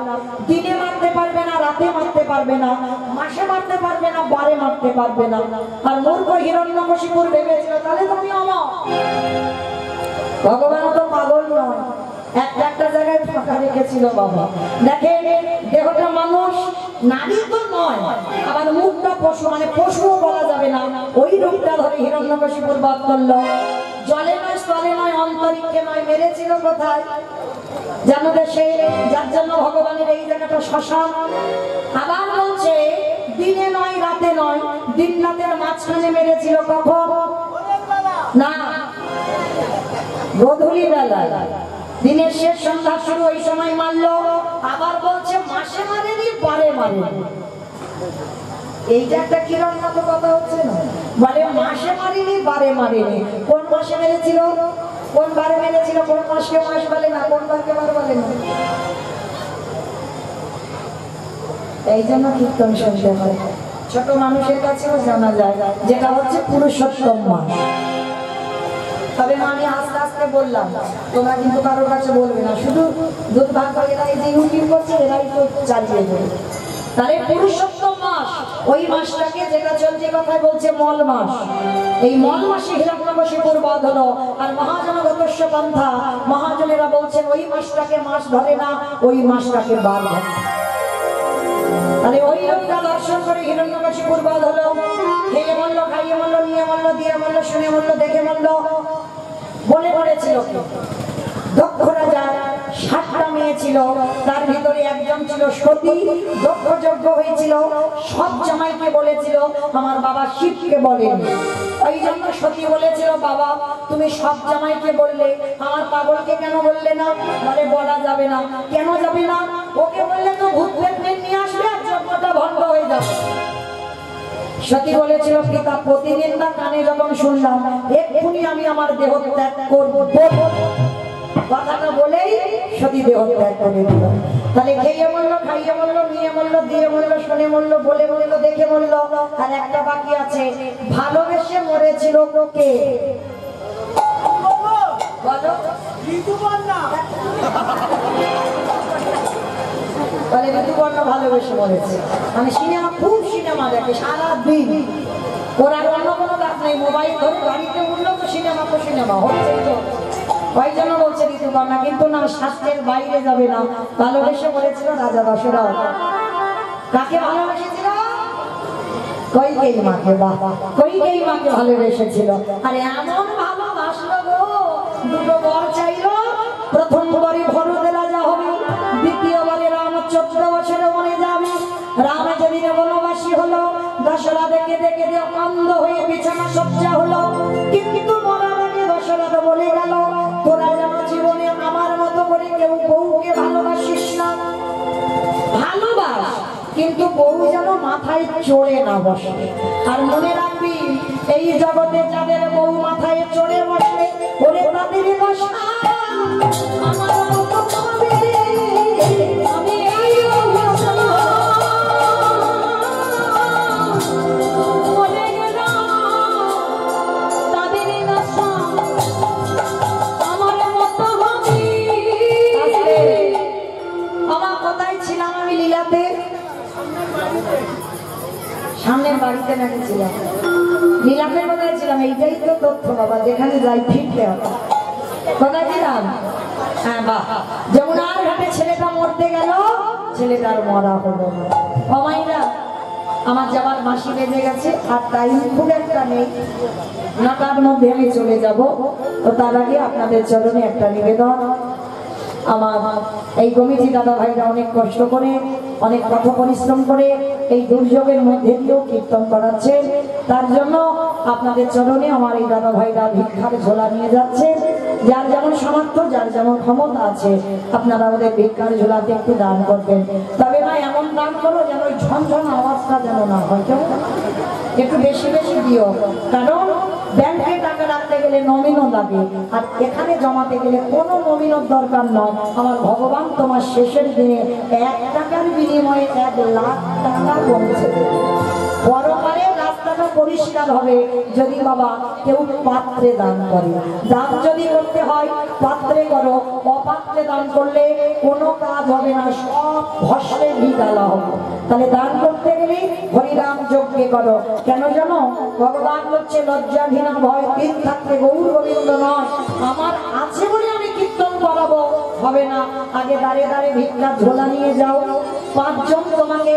দিনে মারতে পারবে না, রাতে মারতে পারবে না, মাসে মারতে পারবে না, বারে মারতে পারবে না। আর মূর্খ হিরণ্যকশিপুর ভেবেছিল তাহলে তুমি অমর। ভগবান তো পাগল নয়, একটা জায়গায় ফাঁকা রেখেছিল বাবা। দেখে দেহটা মানুষ, নারী তো নয়, আবার মুখটা পশু, মানে পশুও বলা যাবে না। ওই রূপটা ধরে হিরণ্যকশিপুর বধ করলো। জলে নয়, স্থলে নয়, অন্তরিক্ষে নয়। মেরেছিল কোথায়? জানো দেশে, যার জন্য ভগবানের এই জায়গাটা শ্মশান। আবার বলছে দিনে নয়, রাতে নয়, দিন রাতের মাঝখানে মেরেছিল। কখন? না, গোধূলি বেলা। দিনের শেষ সন্ধ্যা শুরু, ওই সময় মারলো। আবার বলছে মাসে মারেনি, বারে মারেনি। এইটা একটা কিরণ মতো কথা হচ্ছে না? বলে মাসে মারিনি, বারে মারিনি। কোন মাসে মেরেছিল, কোন বারে মেরেছিল? কোন মাসকে মাস বলে না, কোন বারকে বার বলে না। এই জন্য কীর্তন শুনতে হয়, ছোট মানুষের কাছেও জানা যায়, যেটা হচ্ছে পুরুষোত্তম মাস। তবে আমি আস্তে আস্তে বললাম, তোমরা কিন্তু কারোর কাছে বলবে না, শুধু দুর্ভাগ্য এরা এই যে ইউটিউব করছে এরাই তো চালিয়ে দেবে। তাহলে পুরুষোত্তম মাস মাস, ওই মাসটাকে যেটা চলতি কথায় বলছে মল মাস, এই মল মাসে হিরণ্যকশিপুর বধ হলো। আর মহাজনগতস্য পন্থা, মহাজনেরা বলছেন ওই মাসটাকে মাস ধরে না, ওই মাসটাকে বার ধরে। তাহলে ওই লোকটা দর্শন করে হিরণ্যকশিপুর বধ হলো। খেয়ে মরল, খাইয়ে মরল, নিয়ে মরল, দিয়ে মরল, শুনে মরল, দেখে মরল। বলে পড়েছিল দক্ষ রাজা 7টা মেয়ে ছিল, তার ভিতরে একজন ছিল সতী, দক্ষ যজ্ঞ হয়েছিল। সব জামাইকে বলেছিল, আমার বাবা শিবকে বলেন। এই জন্য সতী বলেছিল, বাবা তুমি সব জামাইকে বললে, আমার পাগলকে কেন বললে না? বলে বলা যাবে না। কেন যাবে না? ওকে বললে তো ভূত প্রেত নিয়ে আসবে আর যজ্ঞটা ভণ্ড হয়ে যাবে। সতী বলেছিল, পিতা প্রতিদিন না কানে যখন শুনলাম, এক্ষুনি আমি আমার দেহ ত্যাগ করব। কথাটা বলেই সতী দেহ ত্যাগ করে দিল। তাহলে খেয়ে মরলো, খাইয়ে মরলো, নিয়ে মরলো, দিয়ে মরলো, শুনে মরলো, বলে মরলো, দেখে মরলো। আর একটা বাকি আছে, ভালোবেসে মরেছিল কে? বলো। ঋতুপর্ণা। বলে ঋতুপর্ণা ভালোবেসে মরেছে। মানে সিনেমা, খুব সিনেমা দেখে সারাদিন, ওর আর অন্য কোনো কাজ নেই। মোবাইল ধরে গাড়িতে উঠলো তো সিনেমা, তো সিনেমা হচ্ছে। তো ওই জন্য বলছে ঋতুপর্ণা, কিন্তু না, শাস্ত্রের বাইরে যাবে না। ভালোবেসে বলেছিল রাজা দশরথ। কাকে ভালোবেসেছিল? কইকেয়ী মাকে। বাবা, কইকেয়ী মাকে ভালোবেসেছিল। আর এমন ভালোবাসলো গো, দুটো বর চাইলো। প্রথমবারে ভরত রাজা হবে, দ্বিতীয়বারে রাম 14 বছরে মরে যাবে। রাম যেদিন বনবাসী হলো, দশরথ দেখে দেখে অন্ধ হয়ে বিছানা সজ্জা হলো। কিন্তু মরার আগে দশরথ বলে গেল, তোরা যেন জীবনে আমার মতো করে কেউ বউকে ভালোবাসিস না। ভালোবাস, কিন্তু বউ যেন মাথায় চড়ে না বসে। আর মনে রাখবি, এই জগতে যাদের বউ মাথায় চড়ে বসে, ওরে তাদের বসা আমার মতো হবে। আমি এই বলে গেলাম, তাদের দশা আমার মতো হবে। আমার কোথায় ছিলাম আমি লীলাতে? সামনের বাড়িতে নাকি ছিলাম, লীলাতে কোথায় ছিলাম? এইটাই তো তথ্য বাবা, যেখানে যাই ফিরতে হবে। কোথায় ছিলাম? হ্যাঁ, বাহ। যমুনার ঘাটে ছেলেটা মরতে গেল, ছেলেটার মরা হলো না। অমাইরা, আমার যাবার মাসি বেজে গেছে, আর টাইম খুব একটা নেই। 9টার মধ্যে আমি চলে যাব। তো তার আগে আপনাদের চরণে একটা নিবেদন। আমার এই কমিটি দাদা ভাইরা অনেক কষ্ট করে, অনেক কঠো পরিশ্রম করে এই দুর্যোগের মধ্যে দিয়েও কীর্তন করাচ্ছে। তার জন্য আপনাদের চরণে আমার এই দাদা ভাইরা ভিক্ষার ঝোলা নিয়ে যাচ্ছে। যার যেমন সামর্থ্য, যার যেমন ক্ষমতা আছে, আপনারা ওদের ভিক্ষার ঝোলাতে একটু দান করবেন। তবে না, এমন দান করো যেন ওই ঝনঝন আওয়াজটা যেন না হয়, কেমন একটু বেশি বেশি দিও। কারণ ব্যাংকে টাকা রাখতে গেলে নমিনও লাগে, আর এখানে জমাতে গেলে কোনো নমিনের দরকার নয়। আমার ভগবান তোমার শেষের দিনে 1 টাকার বিনিময়ে 1 লাখ টাকা পৌঁছে দেবে। পরকালে রাস্তাটা পরিষ্কার হবে যদি বাবা কেউ পাত্রে দান করে। দান যদি করতে হয় পাত্রে করো, অপাত্রে দান করলে কোনো কাজ হবে না, সব ভস্মে ভিড়ালা হবে। তাহলে দান করতে গেলে হরিনাম যজ্ঞে করো। কেন জানো? ভগবান হচ্ছে লজ্জাধীনা ভয় তিন থাকতে গৌর গোবিন্দ নয়। আমার আছে বলে আমি কীর্তন করাবো, হবে না। আগে দাঁড়ে দাঁড়ে ভিক্ষার ঝোলা নিয়ে যাও। 5 জন তোমাকে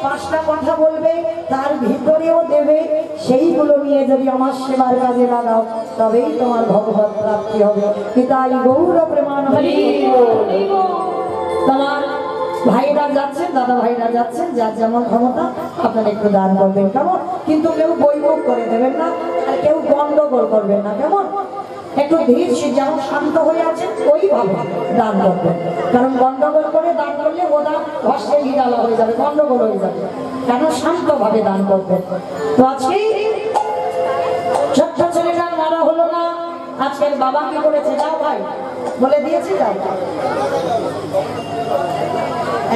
5টা কথা বলবে, তার ভিতরেও দেবে। সেইগুলো নিয়ে যদি আমার সেবার কাজে লাগাও, তবেই তোমার ভগবত প্রাপ্তি হবে। পিতাই গৌর প্রেমানন্দে। তোমার ভাইরা যাচ্ছেন, দাদা ভাইরা যাচ্ছেন, যার যেমন ক্ষমতা আপনারা একটু দান করবেন, কেমন? কিন্তু কেউ বৈভব করে দেবেন না, আর কেউ গন্ডগোল করবেন না, কেমন? একটু ধীর, যেমন শান্ত হয়ে আছেন ওইভাবে দান করবেন। কারণ গন্ডগোল করে দান করলে ও দান ভস্মে ভিড়ালা হয়ে যাবে, গন্ডগোল হয়ে যাবে। কেন? শান্তভাবে দান করবেন। তো আজকে ছোট্ট ছেলেটার মারা হলো না, আজকের বাবা কি করেছে? যাও ভাই বলে দিয়েছি, যাও।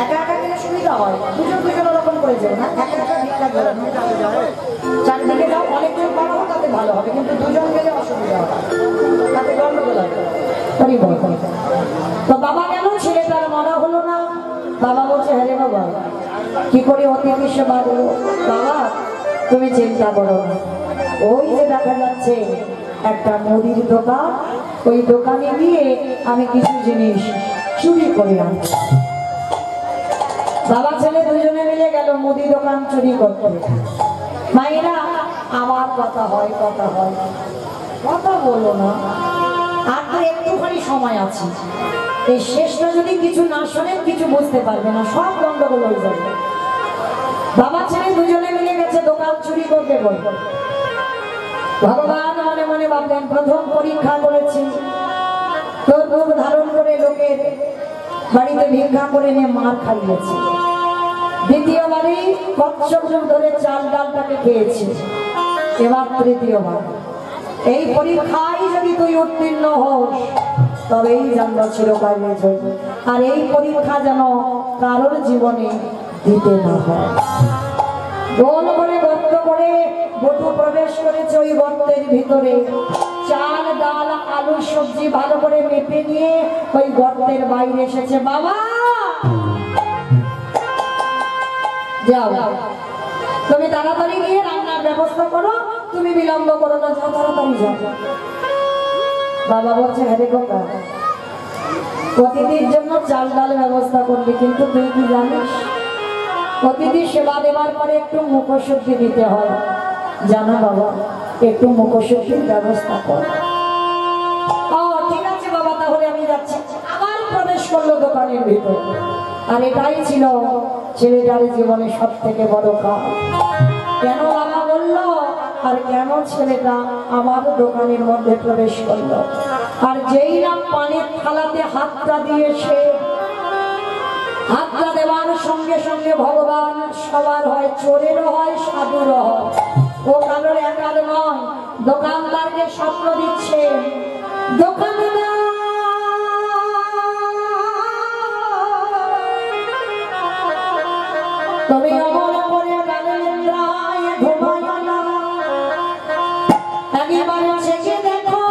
একা একা গেলে সুবিধা হয়, দুজন ওরকম করে যাও না, একা একা ভিক্ষা করো। চারিদিকে যাও, অনেকজন বাড়াবো তাতে ভালো হবে, কিন্তু 2 জন গেলে অসুবিধা হবে, তাতে গন্ডগোল হবে। তো বাবা গেল, ছেলেটার মারা হলো না। বাবা বলছে, হ্যাঁ রে বাবা, কি করে অতিথি সেবা দেবো? বাবা তুমি চিন্তা করো না, ওই যে দেখা যাচ্ছে একটা মুদির দোকান, ওই দোকানে গিয়ে আমি কিছু জিনিস চুরি করে আনছি। বাবা ছেলে দুজনে মিলে গেল মুদি দোকান চুরি করতে। মায়েরা আমার কথা হয়, কথা হয়, কথা বলো না, আর তো একটুখানি সময় আছে, এই শেষটা যদি কিছু না শোনেন কিছু বুঝতে পারবে না, সব গন্ডগোল হয়ে যাবে। বাবা ছেলে দুজনে মিলে গেছে দোকান চুরি করতে বলবো। ভগবান মনে মনে ভাবলেন প্রথম পরীক্ষা করেছি, তোর রূপ ধারণ করে লোকের বাড়িতে ভিক্ষা করে নিয়ে মার খাইয়েছি, দ্বিতীয়বারই কচ্ছপ ধরে চাল ডালটাকে খেয়েছি, এবার তৃতীয়বার। এই পরীক্ষায় যদি তুই উত্তীর্ণ হোস তবেই জানবো চিরকালে জয়। আর এই পরীক্ষা যেন কারোর জীবনে দিতে না হয়। গোল করে গর্ত করে বটু প্রবেশ করেছে, ওই গর্তের ভিতরে চাল ডাল আলু সবজি ভালো করে মেপে নিয়ে ওই গর্তের বাইরে এসেছে। বাবা যাও, তুমি তাড়াতাড়ি গিয়ে রান্নার ব্যবস্থা করো, তুমি বিলম্ব করো না, যাও তাড়াতাড়ি যাও। বাবা বলছে হ্যাঁ রে খোকা, অতিথির জন্য চাল ডাল ব্যবস্থা করলি, কিন্তু তুই কি জানিস অতিথি সেবা দেওয়ার পরে একটু মুখশুদ্ধি দিতে হয়, জানো বাবা? একটু মুখশুদ্ধির ব্যবস্থা কর। ও ঠিক আছে বাবা, তাহলে আমি যাচ্ছি। আবার প্রবেশ করলো দোকানের ভিতর, আর এটাই ছিল ছেলেটার জীবনে সব থেকে বড় কাজ। কেন বাবা বললো, আর কেন ছেলেটা আমার দোকানের মধ্যে প্রবেশ করলো? আর যেই না পানির থালাতে হাতটা দিয়েছে, হাতটা দেওয়ার সঙ্গে সঙ্গে ভগবান সবার হয়, চোরেরও হয় সাধুরও হয়, ও কারোর একার নয়। দোকানদারকে স্বপ্ন দিচ্ছে, দোকানদার তুমি অমর করে গালে নিদ্রায় ঘুমায় না, একবার চেখে দেখো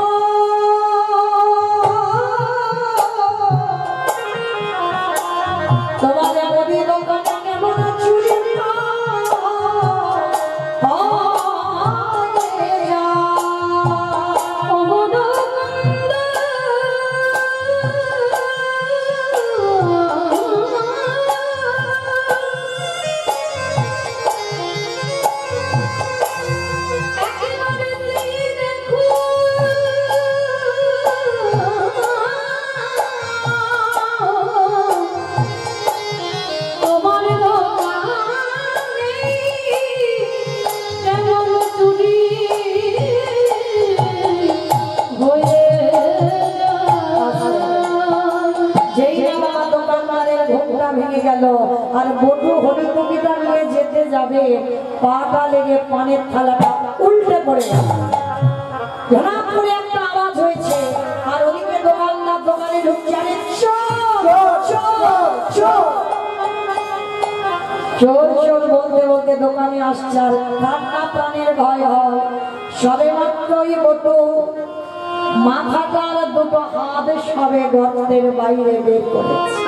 তোমাদের মুদি দোকানে কেমন চুরি আর বটু হরিকবিটা নিয়ে যেতে যাবে, পাটা লেগে পানের থালাটা উল্টে পড়ে গেল। ঝড়াপ করে একটা আওয়াজ হয়েছে, আর ওদিকে দোকানদার দোকানে ঢুকছে, আরে চোর চোর চোর চোর চোর বলতে বলতে দোকানে আসছে, আর কান্না প্রাণের ভয় হয়। সবে মাত্রই বটু মাথাটার দুটো হাত সবে গর্তের বাইরে বের করেছে।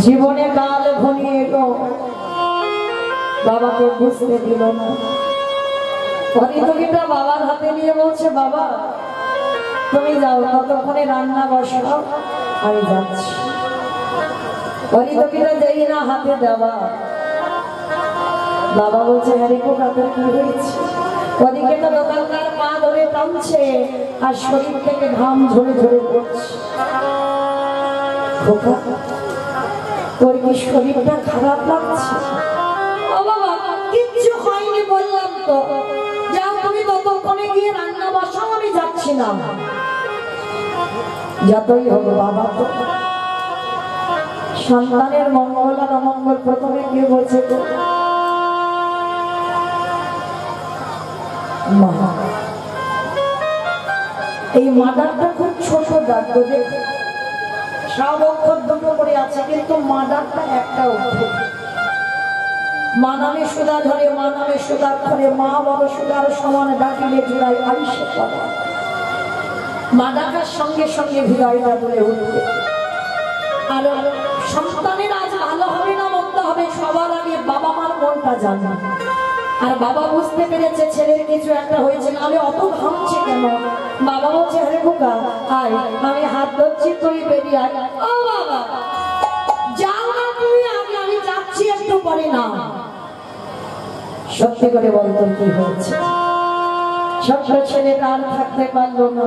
জীবনে কাল ঘনিয়ে এলো, বাবাকে বুঝতে দিল না। হরিতকিটা বাবার হাতে নিয়ে বলছে, বাবা তুমি যাও, ততক্ষণে রান্না বসাও, আমি যাচ্ছি। হরিতকিটা যেই না হাতে দেওয়া, বাবা বলছে হ্যারি খোকা তোর কি হয়েছে? ওদিকে তো দোকানদার পা ধরে টানছে, আর শরীর থেকে ঘাম ঝরে ঝরে পড়ছে। খোকা তোর কি শরীরটা খারাপ লাগছে? ও বাবা কিচ্ছু হয়নি বললাম তো, যাও তুমি ততক্ষণে গিয়ে রান্না বসাও, আমি যাচ্ছি না। যতই হোক বাবা তো সন্তানের মঙ্গল আর অমঙ্গল প্রথমে কে বলছে তো? মা। এই মাদারটা খুব ছোট দাগ, দেখো সব অক্ষর দুটো করে আছে, কিন্তু মাদারটা একটা অক্ষর। মা নামে সুধা ধরে, মা নামে সুধার ধরে, মা বড় সুধার সমান ডাকিলে জুড়াই আইসে পড়া। মা ডাকার সঙ্গে সঙ্গে হৃদয়টা বলে উঠবে। আর সন্তানের আজ ভালো হবে না মন্দ হবে সবার আগে বাবা মার মনটা জানে। আর বাবা বুঝতে পেরেছে ছেলের কিছু একটা হয়েছে, নাহলে অত ঘামছে কেন। বাবা বলছে আরে খোকা আয়, আমি হাত ধরছি তুই বেরিয়ে আয়। ও বাবা যাও না তুমি আগে, আমি যাচ্ছি একটু পরে। না সত্যি করে বলতো কি হয়েছে। ছোট্ট ছেলেটা আর থাকতে পারলো না।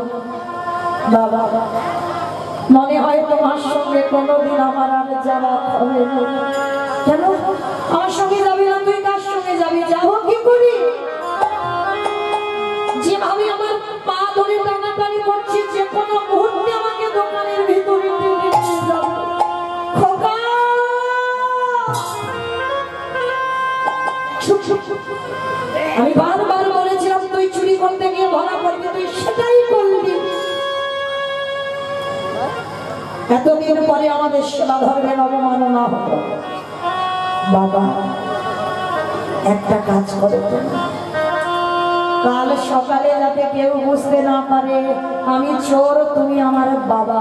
বাবা মনে হয় তোমার সঙ্গে কোনোদিন আমার আর যাওয়া হবে না। কেন আমার সঙ্গে যাবি না? তুই কার সঙ্গে যাবি? যাবো কি করি? যেভাবে আমার পা ধরে টানাটানি করছে, যে কোনো মুহূর্তে আমাকে দোকানের ভিতরে টেনে নিয়ে যাবে। খোকা আমি বারবার বলেছিলাম তুই চুরি করতে গিয়ে ধরা পড়বি, তুই সেটাই করলি। এতদিন পরে আমাদের সেবা ধর্মের অবমাননা হলো। বাবা একটা কাজ করো, কাল সকালে যাতে কেউ বুঝতে না পারে আমি চোর, তুমি আমার বাবা,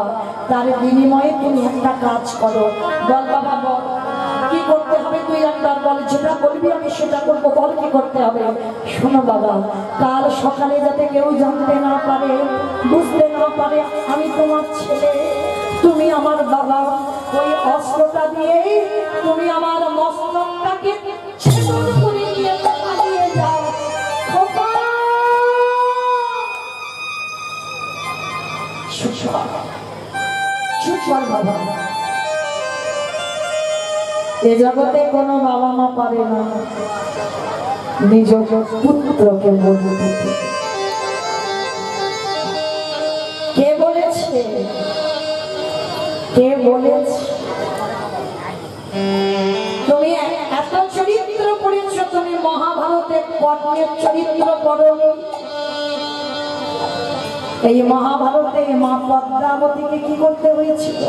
তার বিনিময়ে তুমি একটা কাজ করো। বল বাবা বল কি করতে হবে? তুই একবার বল, যেটা বলবি আমি সেটা করবো। বল কি করতে হবে? শোনো বাবা, কাল সকালে যাতে কেউ জানতে না পারে, বুঝতে না পারে আমি তোমার ছেলে, তুমি আমার বাবা, ওই অস্ত্রটা দিয়ে তুমি আমার মস্তকটাকে ছেদন করে নিয়ে পালিয়ে যাও। বাবা এ জগতে কোনো বাবা মা পারে না নিজ পুত্রকে বলতে। কে বলেছে? কে বলেছে? তুমি এত চরিত্র পড়েছ, তুমি মহাভারতে কর্ণের চরিত্র পড়নি। এই মহাভারতে মা পদ্মাবতীকে কি করতে হয়েছিল?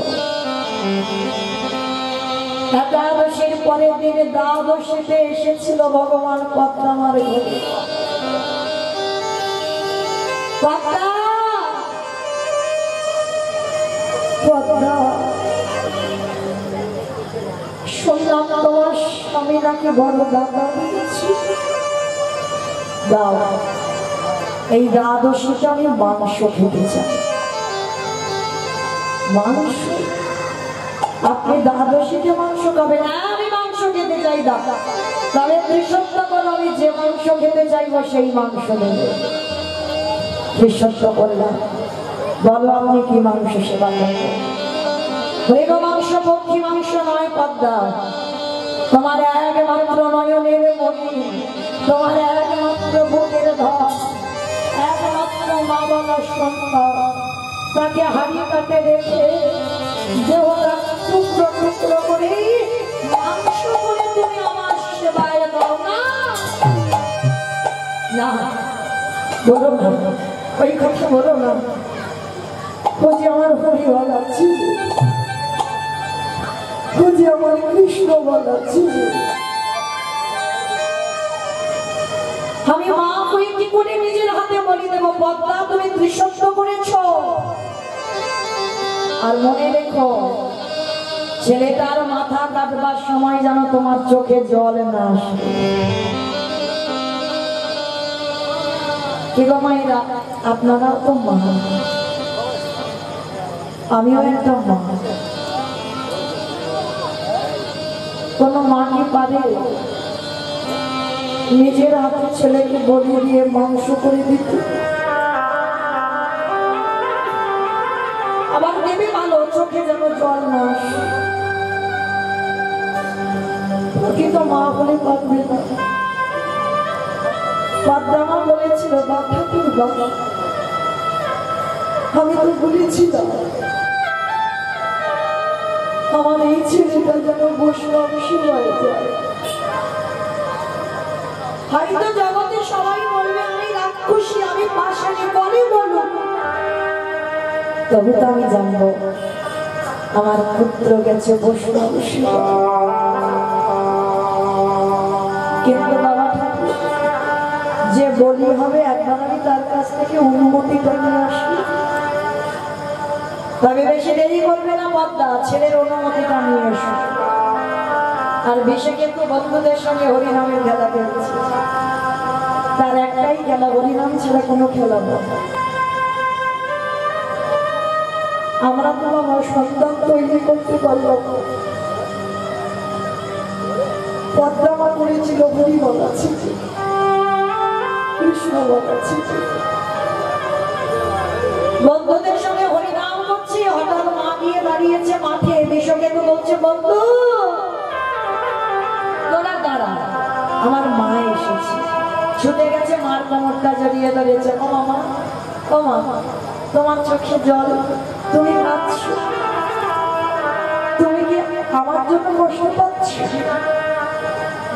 একাদশীর পরের দিনে দ্বাদশীতে এসেছিল ভগবান পদ্মামার ঘরে। পদ্মা পদ্মা শুনলাম তোমার স্বামী নাকি বড় দাদা দিয়েছি, দাও এই দ্বাদশীতে আমি মাংস খেতে চাই। মাংস? আপনি দ্বাদশীতে মাংস খাবেন? আমি মাংস খেতে চাই দাদা। তবে ত্রিসত্য করো, আমি যে মাংস খেতে চাইবো সেই মাংস দেবে। ত্রিসত্য করলাম, বলো আপনি কি মাংস সেবা করবেন? মৃগ মাংস, পক্ষী মাংস নয় পদ্মা, তোমার একমাত্র নয়নের মণি, তোমার একমাত্র বুকের ধন, একমাত্র মা বাবা সন্তান, তাকে হাড়ি কাটে রেখে দেহটা টুকরো টুকরো করে মাংস করে তুমি আমার সেবায় দাও না। না বলো না, ওই কথা বলো না। খুঁজে আমার হরি বলাচ্ছি, খুঁজে আমার কৃষ্ণ বলাচ্ছি। আমি মা হয়ে কি করে নিজের হাতে বলি দেব? পদ্মা তুমি ত্রিসত্য করেছ। আর মনে রেখো, ছেলেটার মাথা কাটবার সময় যেন তোমার চোখে জল না আসে। কি গো মায়েরা, আপনারাও তো মা, আমিও একটা মা। কোন মা কি পারে নিজের হাতে ছেলেকে বলি দিয়ে মাংস করে দিতে? আবার দেবে ভালো, চোখে যেন জল না আসে। কিন্তু মা বলে পারবে না। পদ্মা বলেছিল বাচ্চাটির বাবা, আমি তো বলেছিলাম আমার এই ছেলেটা যেন বৈষ্ণব সেবায় যায়। হয়তো জগতে সবাই বলবে আমি রাক্ষসী, আমি পাষাণী, বলে বলুন, তবে তো আমি জানবো আমার পুত্র গেছে বৈষ্ণব সেবা। কিন্তু বাবা ঠাকুর যে বলি হবে, একবার আমি তার কাছ থেকে অনুমতিটা নিয়ে আসি। তবে বেশি দেরি করবে না পদ্মা, ছেলের অনুমতিটা নিয়ে এসো। আর বেশি কিন্তু বন্ধুদের সঙ্গে হরিনামের খেলা পেয়েছে, তার একটাই খেলা, হরিনাম ছেড়ে কোনো খেলা না। আমরা তো আমার সন্তান তৈরি করতে পারলাম, পদ্মা মা করেছিল হরি বলা ছিল, কৃষ্ণ বলা ছিল। বন্ধুদের সঙ্গে হরিনাম করছি, হঠাৎ মা গিয়ে দাঁড়িয়েছে মাঠে, বিশ্বকে তো বলছে বন্ধু তোরা দাঁড়া, আমার মা এসেছে। ছুটে গেছে, মার কোমরটা জড়িয়ে ধরেছে। ও মামা, ও মামা, তোমার চোখে জল, তুমি কাঁদছ, তুমি কি আমার জন্য কষ্ট পাচ্ছ?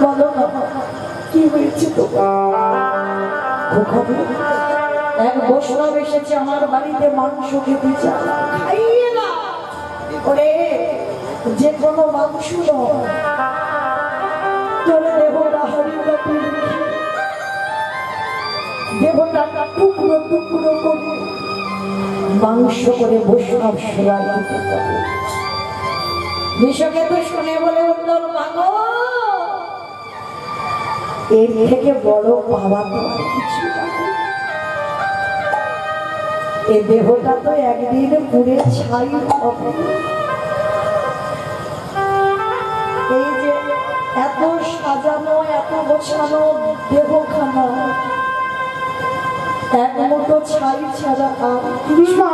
বলো না কি হয়েছে তো? এক বৈষ্ণব এসেছে আমার বাড়িতে, মাংস খেতে চায়, খাইয়ে না। ওরে যে কোনো মাংস নয়, তোর দেহটা হারিয়ে দেহটা টুকরো টুকরো করে মাংস করে বৈষ্ণব সেবায় দিতে পারে। বিশ্বকে তো শুনে বলে উত্তর মাগো, এর থেকে বড় পাওয়া তো আর কিছু না। এ দেহটা তো একদিন পুড়ে ছাই হবে। এই যে এত সাজানো, এত গোছানো দেহখানা, এক মুঠো ছাই ছাড়া আর কিছু না।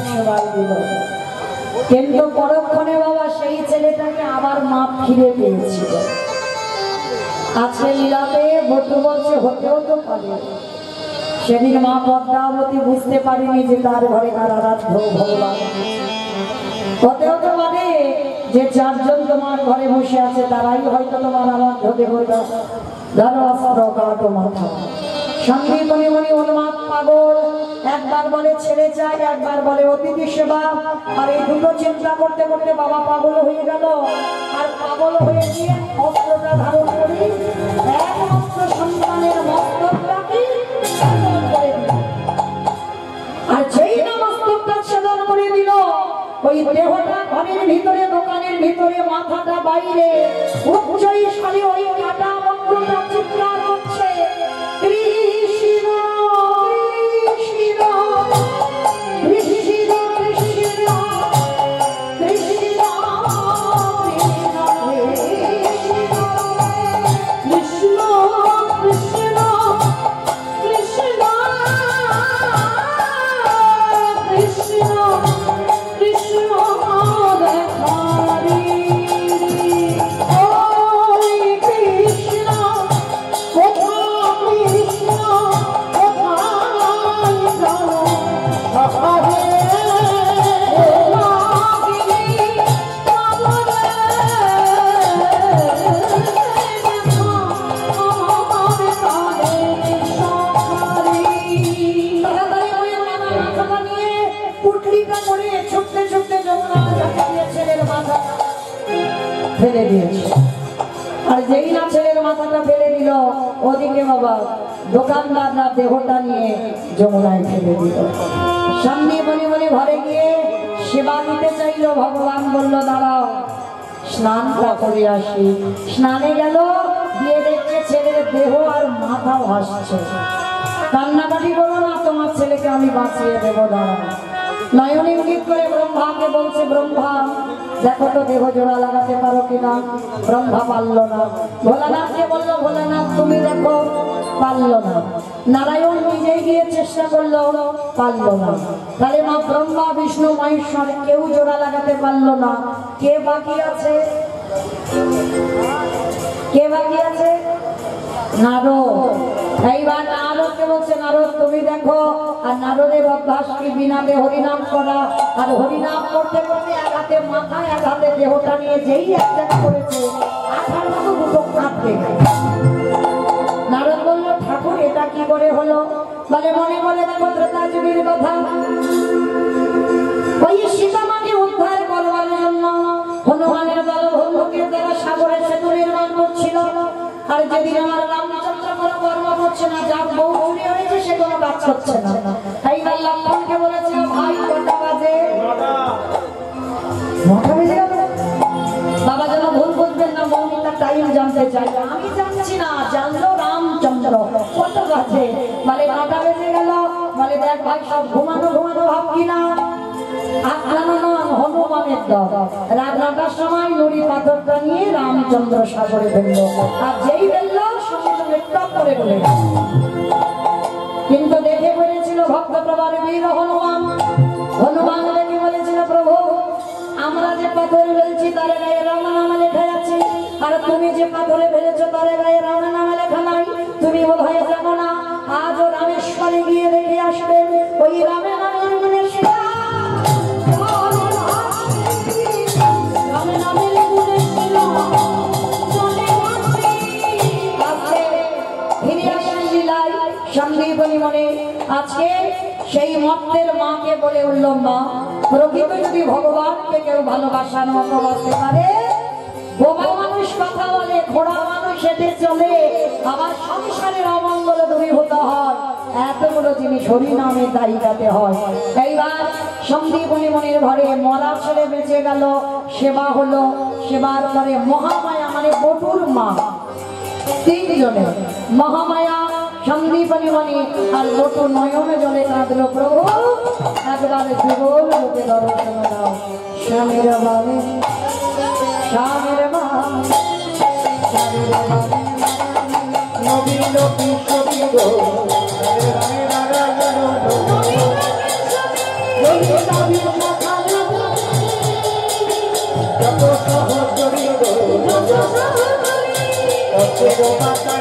সেবাই দিল, কিন্তু পরক্ষণে বাবা সেই ছেলেটাকে আবার মা ফিরে পেয়েছিল। আজকে লীলাতে বটু বলছে হতেও তো পারে, সেদিন মা পদ্মাবতী বুঝতে পারেনি যে তার ঘরে কার আরাধ্য ভগবান। হতেও তো পারে যে চারজন তোমার ঘরে বসে আছে তারাই হয়তো তোমার আরাধ্য দেবতা। ধরো অস্ত্র কাটো মাথা। সন্দীপনী মনি উন্মাদ পাগল, একবার বলে ছেড়ে চাই, একবার বলে অতিথি সেবা। আর এই দুটো চিন্তা করতে করতে বাবা পাগল হয়ে গেল। আর পাগল হয়ে গিয়ে অস্ত্রটা ধারণ করি একমাত্র সন্তানের মস্তকটাকে ছেদন করে দিল। আর যেই না মস্তকটা ছেদন করে দিল, ওই দেহটা ঘরের ভিতরে, দোকানের ভিতরে, মাথাটা বাইরে, উচ্চই স্বরে ওই কাটা মন্ত্রটা চিৎকার করছে, কৃষ্ণ কৃষ্ণ কৃষ্ণ কৃষ্ণ কৃষ্ণ কৃষ্ণ কৃষ্ণ কৃষ্ণ কৃষ্ণ কৃষ্ণ দেখারি ওই কৃষ্ণ কৃষ্ণ ফেলে দিয়েছে। আর যেই না ছেলের মাথাটা ফেলে দিল, ওদিকে বাবা দোকানদাররা দেহটা নিয়ে যমুনায় ফেলে দিল। সামনে বনে বনে ঘরে গিয়ে সেবা দিতে চাইল, ভগবান বলল দাঁড়াও স্নানটা করে আসি। স্নানে গেল, দিয়ে দেখছে ছেলের দেহ আর মাথা ভাসছে। কান্নাকাটি করো না, তোমার ছেলেকে আমি বাঁচিয়ে দেবো, দাঁড়াও। নয়ন ইঙ্গিত করে ব্রহ্মাকে বলছে, ব্রহ্মা দেখো তো দেহ জোড়া লাগাতে পারো কিনা। ব্রহ্মা পারল না। ভোলানাথকে বললো, ভোলানাথ তুমি দেখো, পারল না। নারায়ণ নিজে গিয়ে চেষ্টা করলো, পারল না। তাহলে মা ব্রহ্মা বিষ্ণু মহেশ্বর কেউ জোড়া লাগাতে পারল না। কে বাকি আছে? কে বাকি আছে? নারদ। এইবার নারদকে বলছে, নারদ তুমি দেখো। আর নারদের অভ্যাস কি বিনা দেহ হরিনাম করা। আর হরিনাম করতে করতে এক হাতে মাথায়, এক হাতে দেহটা নিয়ে যেই এক জায়গা করেছে, আঠার মতো দুটো কাঁদতে গেল। নারদ বলল, ঠাকুর এটা কি করে হলো? বলে মনে করে দেখো ত্রেতা যুগের কথা। ওই সীতামাকে উদ্ধার করবার জন্য হনুমানের দলবন্ধুকে তারা সাগরে সেতু নির্মাণ করছিল। আর যেদিন আমার রামচন্দ্র কোনো কর্ম করছে না, যার বউ চুরি হয়েছে সে কোনো কাজ করছে না, এইবার লক্ষণকে বলেছে, ভাই কটা বাজে? 9টা বেজে গেল। বাবা যেন ভুল বুঝবেন না, মৌমিতা টাইম জানতে চাই। আমি জানছি না, জানলো রামচন্দ্র। কত বাজে? বলে 9টা বেজে গেল। বলে দেখ ভাই সব ঘুমানো ঘুমানো ভাব কিনা। হনুমানের দল রাত 9টার সময় নুড়ি পাথরটা নিয়ে রামচন্দ্র সাগরে ফেলল। আর যেই ফেলল সঙ্গে সঙ্গে টপ করে বলে গেল। কিন্তু দেখে বলেছিল ভক্ত প্রবার বীর হনুমান। হনুমান দেখে বলেছিল, প্রভু আমরা যে পাথরে ফেলছি তার গায়ে রাম নাম লেখা আছে, আর তুমি যে পাথরে ফেলেছো তার গায়ে রাম নাম লেখা নাই। তুমি বোধহয় জানো না, আজও রামেশ্বরে গিয়ে দেখে আসবেন ওই রামের নামের গুণে আজকে সেই মর্তের মাকে বলে উঠল, মা প্রকৃত যদি ভগবানকে কেউ ভালোবাসার মতো বলতে পারে, বোবা মানুষ কথা বলে, ঘোড়া মানুষ হেঁটে চলে, আবার সংসারের অমঙ্গল দূরীভূত হয়, এতগুলো জিনিস হরিনামে দায়িকাতে হয়। এইবার সন্দীপনী মনির ঘরে মরা ছেলে বেঁচে গেল, সেবা হলো। সেবার পরে মহামায়া মানে বটুর মা, 3 জনে, মহামায়া, সন্দীপনী মনি আর বটু নয়নে জলে কাঁদল, প্রভু একবারে যুগল লোকে দর্শন দাও। স্বামীর বাণী স্বামীর বাণী স্বামীর বাণী নবীন কিশোরী গো, গাছের পাতা